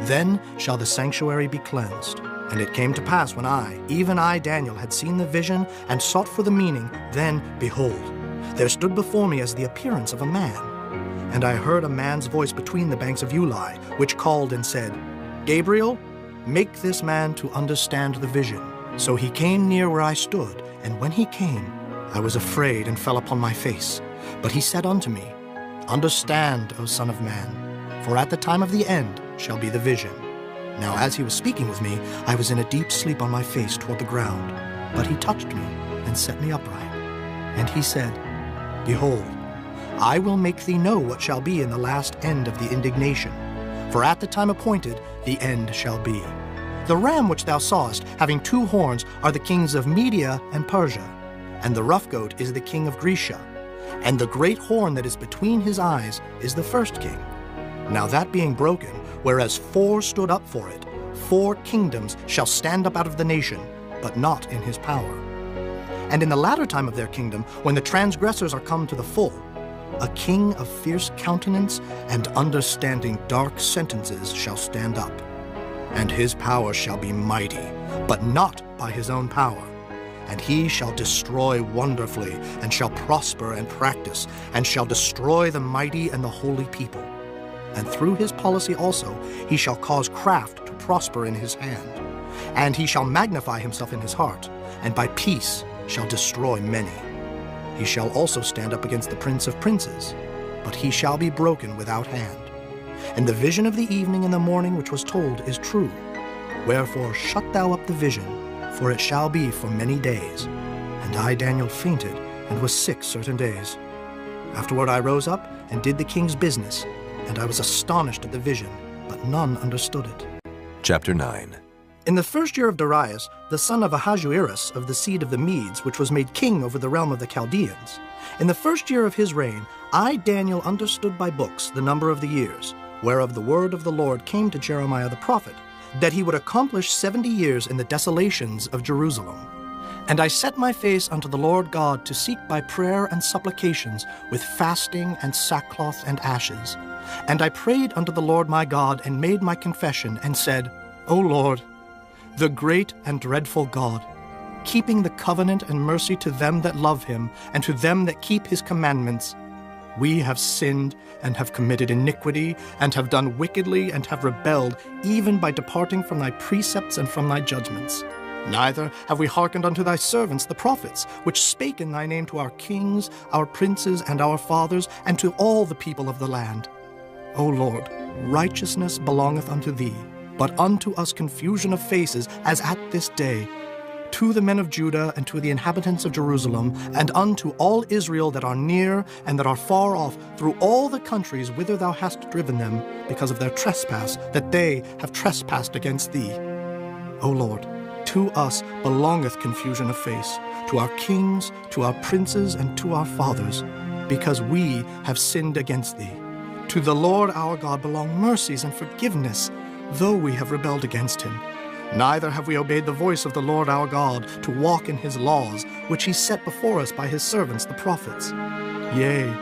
S3: Then shall the sanctuary be cleansed. And it came to pass when I, even I, Daniel, had seen the vision, and sought for the meaning, then, behold, there stood before me as the appearance of a man. And I heard a man's voice between the banks of Ulai, which called and said, Gabriel, make this man to understand the vision. So he came near where I stood, and when he came, I was afraid and fell upon my face. But he said unto me, Understand, O Son of Man, for at the time of the end shall be the vision. Now as he was speaking with me, I was in a deep sleep on my face toward the ground. But he touched me and set me upright. And he said, Behold, I will make thee know what shall be in the last end of the indignation. For at the time appointed the end shall be. The ram which thou sawest, having 2 horns, are the kings of Media and Persia, and the rough goat is the king of Grecia, and the great horn that is between his eyes is the first king. Now that being broken, whereas 4 stood up for it, 4 kingdoms shall stand up out of the nation, but not in his power. And in the latter time of their kingdom, when the transgressors are come to the full, a king of fierce countenance and understanding dark sentences shall stand up. And his power shall be mighty, but not by his own power. And he shall destroy wonderfully, and shall prosper and practice, and shall destroy the mighty and the holy people. And through his policy also he shall cause craft to prosper in his hand. And he shall magnify himself in his heart, and by peace shall destroy many. He shall also stand up against the prince of princes, but he shall be broken without hand. And the vision of the evening and the morning which was told is true. Wherefore shut thou up the vision, for it shall be for many days. And I, Daniel, fainted, and was sick certain days. Afterward I rose up, and did the king's business, and I was astonished at the vision, but none understood it.
S1: Chapter 9.
S3: In the first year of Darius, the son of Ahasuerus of the seed of the Medes, which was made king over the realm of the Chaldeans, in the first year of his reign, I, Daniel, understood by books the number of the years, whereof the word of the Lord came to Jeremiah the prophet, that he would accomplish 70 years in the desolations of Jerusalem. And I set my face unto the Lord God to seek by prayer and supplications with fasting and sackcloth and ashes. And I prayed unto the Lord my God, and made my confession, and said, O Lord, the great and dreadful God, keeping the covenant and mercy to them that love him, and to them that keep his commandments, We have sinned and have committed iniquity, and have done wickedly, and have rebelled, even by departing from thy precepts and from thy judgments. Neither have we hearkened unto thy servants the prophets, which spake in thy name to our kings, our princes, and our fathers, and to all the people of the land. O Lord, righteousness belongeth unto thee, but unto us confusion of faces, as at this day. To the men of Judah, and to the inhabitants of Jerusalem, and unto all Israel that are near and that are far off, through all the countries whither thou hast driven them, because of their trespass, that they have trespassed against thee. O Lord, to us belongeth confusion of face, to our kings, to our princes, and to our fathers, because we have sinned against thee. To the Lord our God belong mercies and forgiveness, though we have rebelled against him. Neither have we obeyed the voice of the Lord our God, to walk in his laws, which he set before us by his servants the prophets. Yea,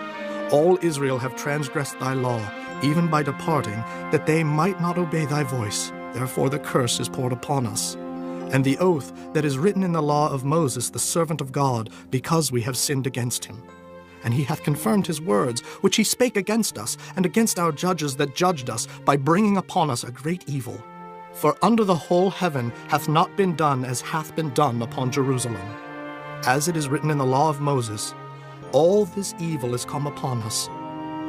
S3: all Israel have transgressed thy law, even by departing, that they might not obey thy voice. Therefore the curse is poured upon us. And the oath that is written in the law of Moses, the servant of God, because we have sinned against him. And he hath confirmed his words, which he spake against us, and against our judges that judged us, by bringing upon us a great evil. For under the whole heaven hath not been done as hath been done upon Jerusalem. As it is written in the law of Moses, all this evil is come upon us.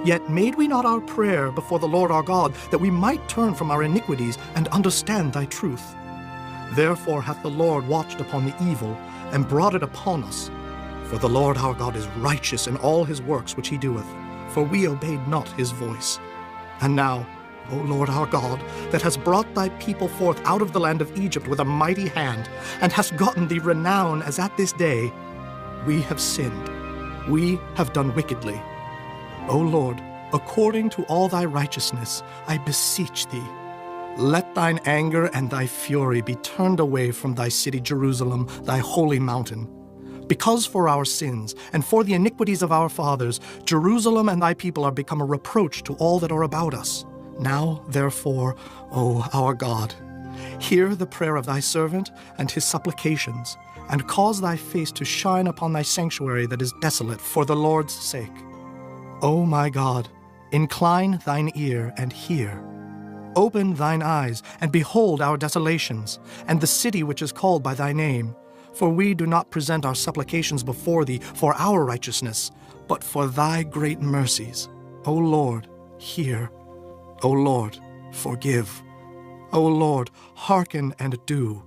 S3: Yet made we not our prayer before the Lord our God, that we might turn from our iniquities and understand thy truth. Therefore hath the Lord watched upon the evil, and brought it upon us. For the Lord our God is righteous in all his works which he doeth, for we obeyed not his voice. And now, O Lord our God, that hast brought thy people forth out of the land of Egypt with a mighty hand, and hast gotten thee renown as at this day, we have sinned, we have done wickedly. O Lord, according to all thy righteousness, I beseech thee, let thine anger and thy fury be turned away from thy city Jerusalem, thy holy mountain. Because for our sins and for the iniquities of our fathers, Jerusalem and thy people are become a reproach to all that are about us. Now, therefore, O our God, hear the prayer of thy servant and his supplications, and cause thy face to shine upon thy sanctuary that is desolate for the Lord's sake. O my God, incline thine ear and hear. Open thine eyes and behold our desolations, and the city which is called by thy name. For we do not present our supplications before thee for our righteousness, but for thy great mercies. O Lord, hear. O Lord, forgive. O Lord, hearken and do.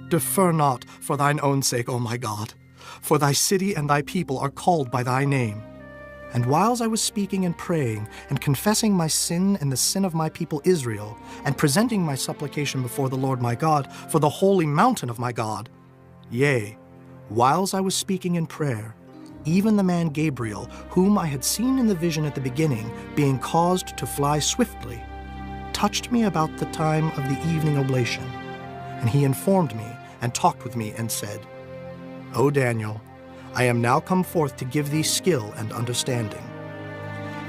S3: Defer not for thine own sake, O my God, for thy city and thy people are called by thy name. And whiles I was speaking and praying, and confessing my sin and the sin of my people Israel, and presenting my supplication before the Lord my God for the holy mountain of my God, yea, whiles I was speaking in prayer, even the man Gabriel, whom I had seen in the vision at the beginning, being caused to fly swiftly, touched me about the time of the evening oblation. And he informed me, and talked with me, and said, O Daniel, I am now come forth to give thee skill and understanding.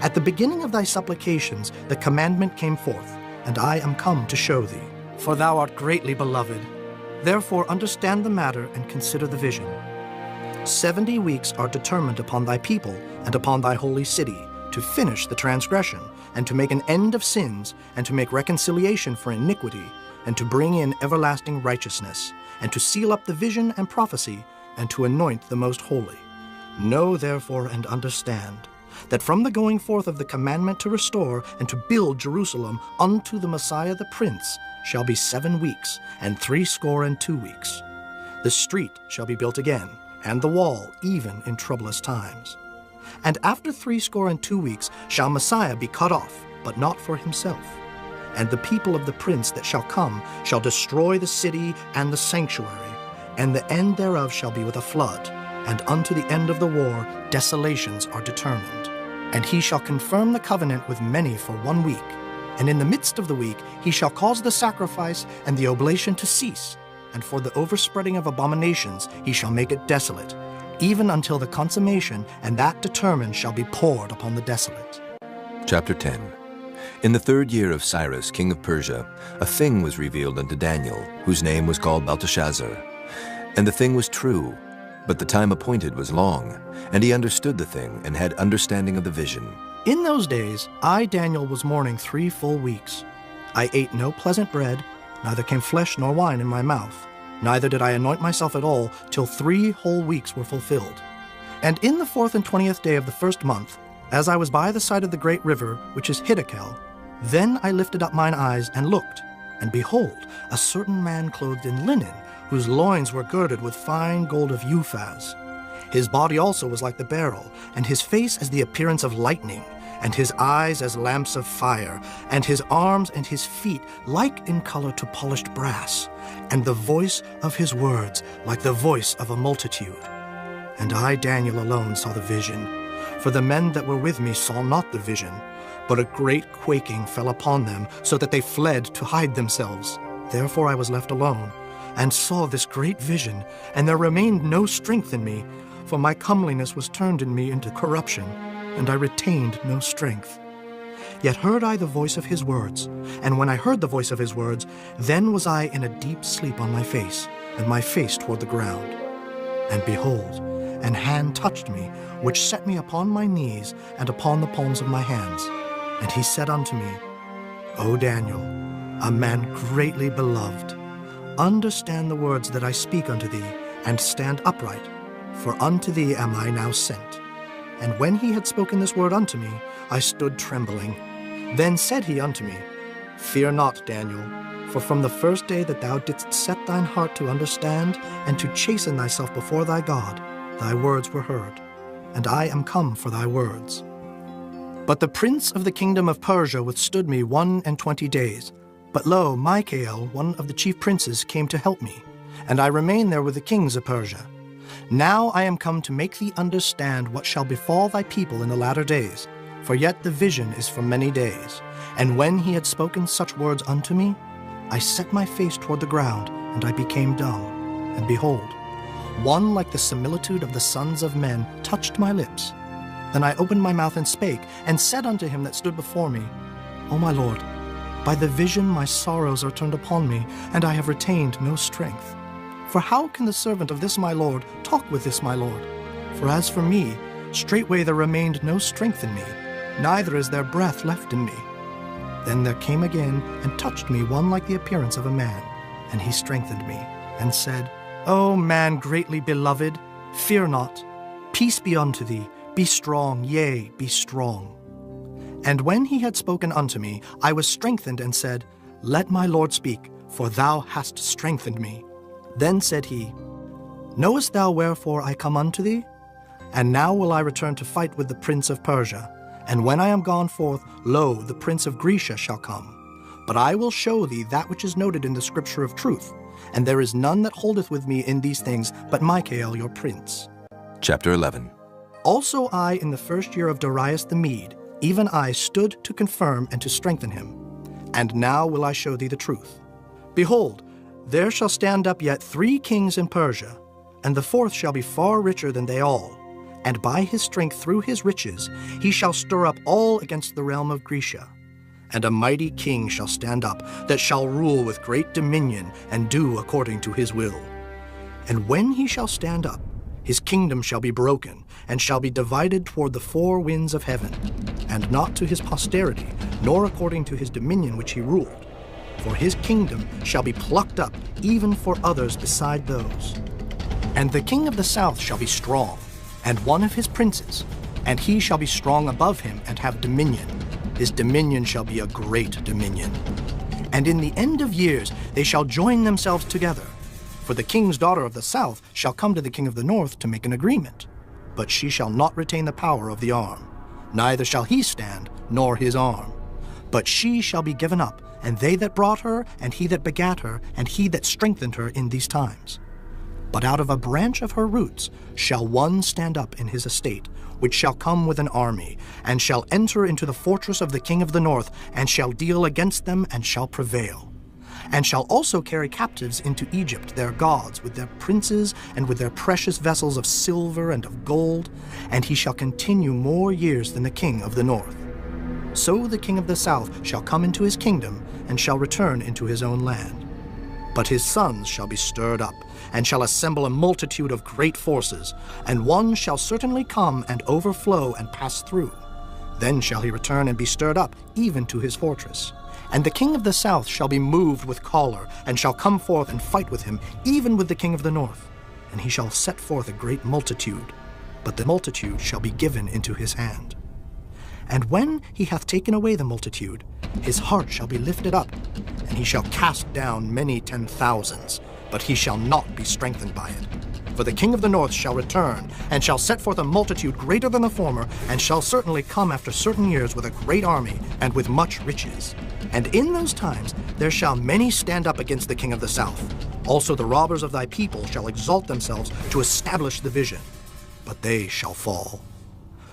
S3: At the beginning of thy supplications the commandment came forth, and I am come to show thee. For thou art greatly beloved. Therefore understand the matter and consider the vision. 70 weeks are determined upon thy people and upon thy holy city, to finish the transgression, and to make an end of sins, and to make reconciliation for iniquity, and to bring in everlasting righteousness, and to seal up the vision and prophecy, and to anoint the most holy. Know therefore and understand, that from the going forth of the commandment to restore and to build Jerusalem unto the Messiah the Prince shall be 7 weeks, and 62 weeks. The street shall be built again, and the wall even in troublous times. And after 62 weeks shall Messiah be cut off, but not for himself. And the people of the prince that shall come shall destroy the city and the sanctuary, and the end thereof shall be with a flood, and unto the end of the war desolations are determined. And he shall confirm the covenant with many for 1 week, and in the midst of the week he shall cause the sacrifice and the oblation to cease, and for the overspreading of abominations he shall make it desolate, even until the consummation, and that determined shall be poured upon the desolate.
S1: Chapter 10. In the 3rd year of Cyrus, king of Persia, a thing was revealed unto Daniel, whose name was called Belteshazzar. And the thing was true, But the time appointed was long, and he understood the thing and had understanding of the vision.
S3: In those days, I, Daniel, was mourning 3 full weeks. I ate no pleasant bread, neither came flesh nor wine in my mouth, neither did I anoint myself at all till 3 whole weeks were fulfilled. And in the 4th and 20th day of the 1st month, as I was by the side of the great river, which is Hiddekel, then I lifted up mine eyes and looked, and behold, a certain man clothed in linen, whose loins were girded with fine gold of Uphaz. His body also was like the beryl, and his face as the appearance of lightning, and his eyes as lamps of fire, and his arms and his feet like in color to polished brass, and the voice of his words like the voice of a multitude. And I, Daniel, alone saw the vision, for the men that were with me saw not the vision, but a great quaking fell upon them, so that they fled to hide themselves. Therefore I was left alone, and saw this great vision, and there remained no strength in me, for my comeliness was turned in me into corruption, and I retained no strength. Yet heard I the voice of his words, and when I heard the voice of his words, then was I in a deep sleep on my face, and my face toward the ground. And behold, an hand touched me, which set me upon my knees and upon the palms of my hands. And he said unto me, O Daniel, a man greatly beloved, understand the words that I speak unto thee, and stand upright, for unto thee am I now sent. And when he had spoken this word unto me, I stood trembling. Then said he unto me, Fear not, Daniel, for from the first day that thou didst set thine heart to understand and to chasten thyself before thy God, thy words were heard, and I am come for thy words. But the prince of the kingdom of Persia withstood me 21 days. But lo, Michael, one of the chief princes, came to help me, and I remained there with the kings of Persia. Now I am come to make thee understand what shall befall thy people in the latter days, for yet the vision is for many days. And when he had spoken such words unto me, I set my face toward the ground, and I became dumb. And behold, one like the similitude of the sons of men touched my lips. Then I opened my mouth and spake, and said unto him that stood before me, O my Lord, by the vision my sorrows are turned upon me, and I have retained no strength. For how can the servant of this my Lord talk with this my Lord? For as for me, straightway there remained no strength in me, neither is there breath left in me. Then there came again and touched me one like the appearance of a man, and he strengthened me, and said, O man greatly beloved, fear not. Peace be unto thee, be strong, yea, be strong. And when he had spoken unto me, I was strengthened, and said, Let my Lord speak, for thou hast strengthened me. Then said he, Knowest thou wherefore I come unto thee? And now will I return to fight with the prince of Persia. And when I am gone forth, lo, the prince of Grecia shall come. But I will show thee that which is noted in the scripture of truth, and there is none that holdeth with me in these things but Michael your prince.
S1: Chapter 11.
S3: Also I, in the 1st year of Darius the Mede, even I stood to confirm and to strengthen him. And now will I show thee the truth. Behold, there shall stand up yet 3 kings in Persia, and the 4th shall be far richer than they all. And by his strength through his riches he shall stir up all against the realm of Grecia. And a mighty king shall stand up, that shall rule with great dominion, and do according to his will. And when he shall stand up, his kingdom shall be broken, and shall be divided toward the 4 winds of heaven, and not to his posterity, nor according to his dominion which he ruled. For his kingdom shall be plucked up, even for others beside those. And the king of the south shall be strong, and one of his princes, and he shall be strong above him, and have dominion. His dominion shall be a great dominion. And in the end of years they shall join themselves together. For the king's daughter of the south shall come to the king of the north to make an agreement. But she shall not retain the power of the arm, neither shall he stand, nor his arm. But she shall be given up, and they that brought her, and he that begat her, and he that strengthened her in these times. But out of a branch of her roots shall one stand up in his estate, which shall come with an army, and shall enter into the fortress of the king of the north, and shall deal against them, and shall prevail. And shall also carry captives into Egypt their gods, with their princes, and with their precious vessels of silver and of gold, and he shall continue more years than the king of the north. So the king of the south shall come into his kingdom, and shall return into his own land. But his sons shall be stirred up, and shall assemble a multitude of great forces, and one shall certainly come and overflow and pass through. Then shall he return and be stirred up, even to his fortress. And the king of the south shall be moved with choler, and shall come forth and fight with him, even with the king of the north. And he shall set forth a great multitude, but the multitude shall be given into his hand. And when he hath taken away the multitude, his heart shall be lifted up, and he shall cast down many 10,000s, but he shall not be strengthened by it. For the king of the north shall return, and shall set forth a multitude greater than the former, and shall certainly come after certain years with a great army, and with much riches. And in those times there shall many stand up against the king of the south. Also the robbers of thy people shall exalt themselves to establish the vision, but they shall fall.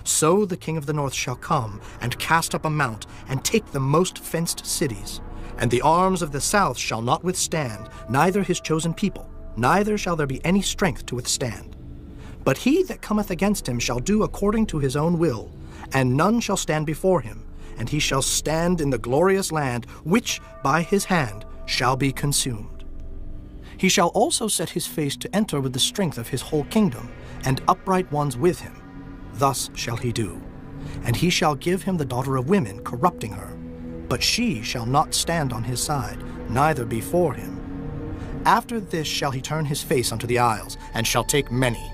S3: So the king of the north shall come, and cast up a mount, and take the most fenced cities. And the arms of the south shall not withstand, neither his chosen people, neither shall there be any strength to withstand. But he that cometh against him shall do according to his own will, and none shall stand before him, and he shall stand in the glorious land, which by his hand shall be consumed. He shall also set his face to enter with the strength of his whole kingdom, and upright ones with him. Thus shall he do. And he shall give him the daughter of women, corrupting her. But she shall not stand on his side, neither before him. After this shall he turn his face unto the isles, and shall take many.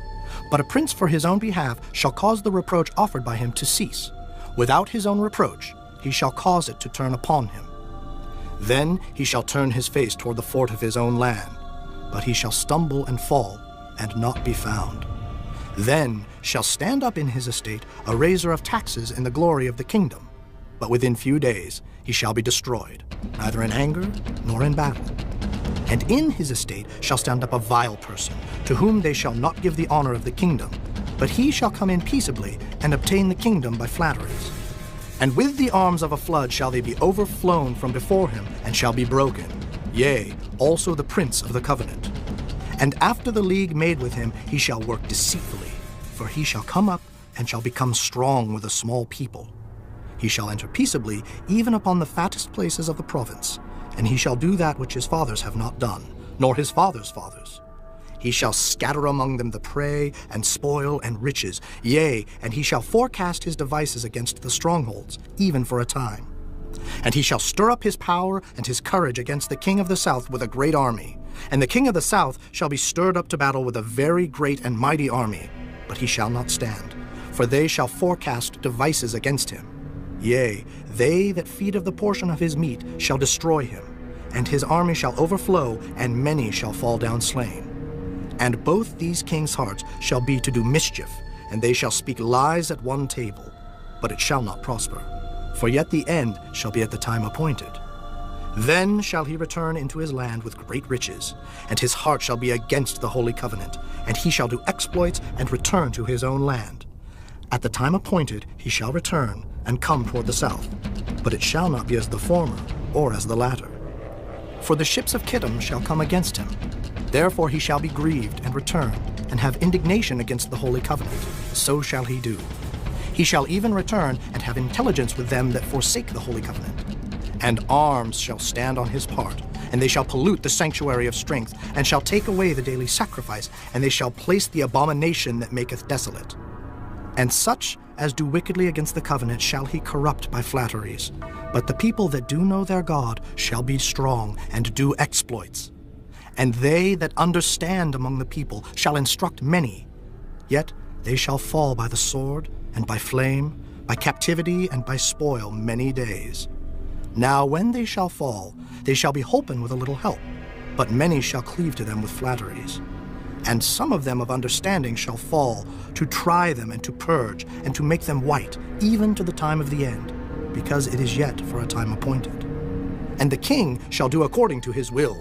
S3: But a prince for his own behalf shall cause the reproach offered by him to cease. Without his own reproach he shall cause it to turn upon him. Then he shall turn his face toward the fort of his own land, but he shall stumble and fall, and not be found. Then shall stand up in his estate a raiser of taxes in the glory of the kingdom. But within few days he shall be destroyed, neither in anger nor in battle. And in his estate shall stand up a vile person, to whom they shall not give the honor of the kingdom, but he shall come in peaceably, and obtain the kingdom by flatteries. And with the arms of a flood shall they be overflown from before him, and shall be broken, yea, also the prince of the covenant. And after the league made with him, he shall work deceitfully, for he shall come up, and shall become strong with a small people. He shall enter peaceably, even upon the fattest places of the province, and he shall do that which his fathers have not done, nor his fathers' fathers. He shall scatter among them the prey, and spoil, and riches, yea, and he shall forecast his devices against the strongholds, even for a time. And he shall stir up his power and his courage against the king of the south with a great army. And the king of the south shall be stirred up to battle with a very great and mighty army, but he shall not stand, for they shall forecast devices against him. Yea, they that feed of the portion of his meat shall destroy him, and his army shall overflow, and many shall fall down slain. And both these kings' hearts shall be to do mischief, and they shall speak lies at one table, but it shall not prosper. For yet the end shall be at the time appointed. Then shall he return into his land with great riches, and his heart shall be against the holy covenant, and he shall do exploits and return to his own land. At the time appointed he shall return and come toward the south, but it shall not be as the former or as the latter. For the ships of Kittim shall come against him. Therefore he shall be grieved and return, and have indignation against the holy covenant. So shall he do. He shall even return and have intelligence with them that forsake the holy covenant. And arms shall stand on his part, and they shall pollute the sanctuary of strength, and shall take away the daily sacrifice, and they shall place the abomination that maketh desolate. And such as do wickedly against the covenant shall he corrupt by flatteries. But the people that do know their God shall be strong, and do exploits. And they that understand among the people shall instruct many. Yet they shall fall by the sword, and by flame, by captivity, and by spoil many days. Now when they shall fall, they shall be holpen with a little help, but many shall cleave to them with flatteries. And some of them of understanding shall fall, to try them and to purge, and to make them white, even to the time of the end, because it is yet for a time appointed. And the king shall do according to his will,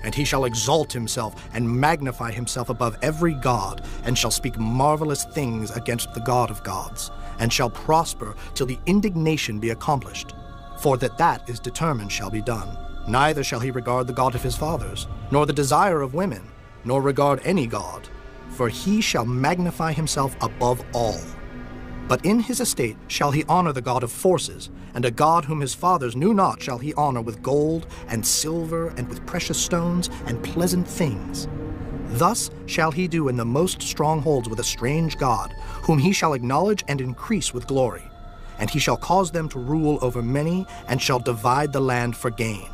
S3: and he shall exalt himself and magnify himself above every god, and shall speak marvelous things against the God of gods, and shall prosper till the indignation be accomplished. For that is determined shall be done. Neither shall he regard the God of his fathers, nor the desire of women, nor regard any god, for he shall magnify himself above all. But in his estate shall he honor the God of forces, and a God whom his fathers knew not shall he honor with gold and silver and with precious stones and pleasant things. Thus shall he do in the most strongholds with a strange God, whom he shall acknowledge and increase with glory. And he shall cause them to rule over many, and shall divide the land for gain.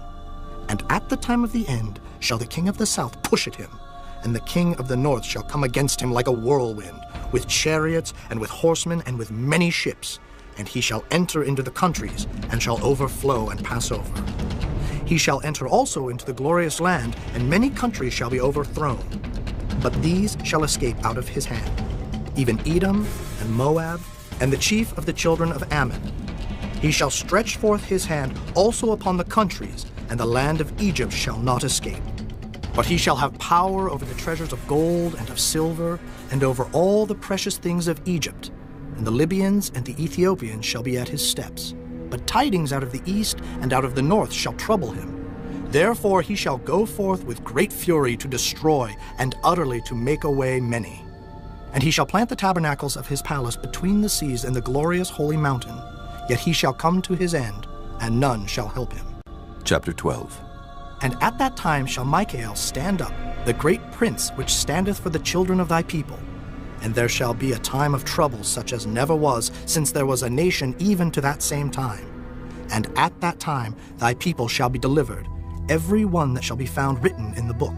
S3: And at the time of the end shall the king of the south push at him, and the king of the north shall come against him like a whirlwind, with chariots and with horsemen and with many ships. And he shall enter into the countries, and shall overflow and pass over. He shall enter also into the glorious land, and many countries shall be overthrown. But these shall escape out of his hand, even Edom and Moab, and the chief of the children of Ammon. He shall stretch forth his hand also upon the countries, and the land of Egypt shall not escape. But he shall have power over the treasures of gold and of silver, and over all the precious things of Egypt. And the Libyans and the Ethiopians shall be at his steps. But tidings out of the east and out of the north shall trouble him. Therefore he shall go forth with great fury to destroy, and utterly to make away many. And he shall plant the tabernacles of his palace between the seas and the glorious holy mountain. Yet he shall come to his end, and none shall help him.
S1: Chapter 12.
S3: And at that time shall Michael stand up, the great prince which standeth for the children of thy people. And there shall be a time of trouble such as never was, since there was a nation even to that same time. And at that time thy people shall be delivered, every one that shall be found written in the book.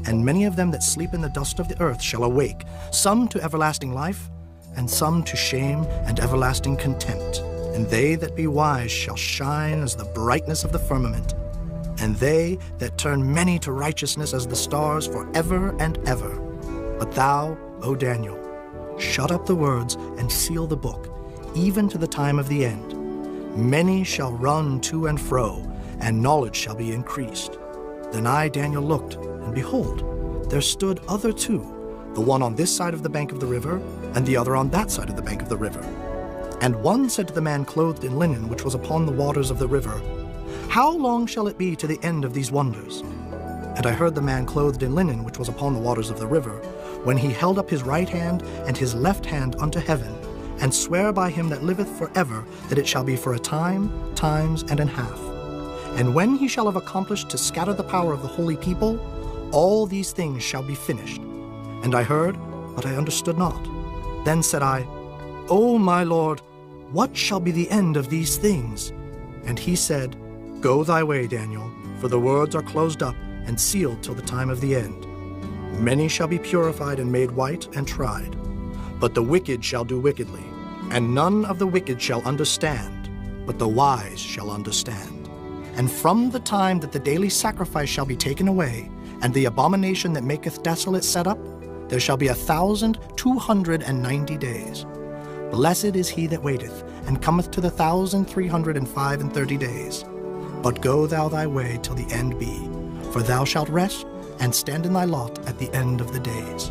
S3: And many of them that sleep in the dust of the earth shall awake, some to everlasting life, and some to shame and everlasting contempt. And they that be wise shall shine as the brightness of the firmament, and they that turn many to righteousness as the stars forever and ever. But thou, O Daniel, shut up the words and seal the book, even to the time of the end. Many shall run to and fro, and knowledge shall be increased. Then I, Daniel, looked, and behold, there stood other two, the one on this side of the bank of the river, and the other on that side of the bank of the river. And one said to the man clothed in linen, which was upon the waters of the river, How long shall it be to the end of these wonders? And I heard the man clothed in linen, which was upon the waters of the river, when he held up his right hand and his left hand unto heaven, and sware by him that liveth forever, that it shall be for a time, times, and an half. And when he shall have accomplished to scatter the power of the holy people, all these things shall be finished. And I heard, but I understood not. Then said I, O my Lord, what shall be the end of these things? And he said, Go thy way, Daniel, for the words are closed up and sealed till the time of the end. Many shall be purified and made white and tried. But the wicked shall do wickedly, and none of the wicked shall understand, but the wise shall understand. And from the time that the daily sacrifice shall be taken away, and the abomination that maketh desolate set up, there shall be 1,290 days. Blessed is he that waiteth, and cometh to the 1,335 days. But go thou thy way till the end be, for thou shalt rest, and stand in thy lot at the end of the days.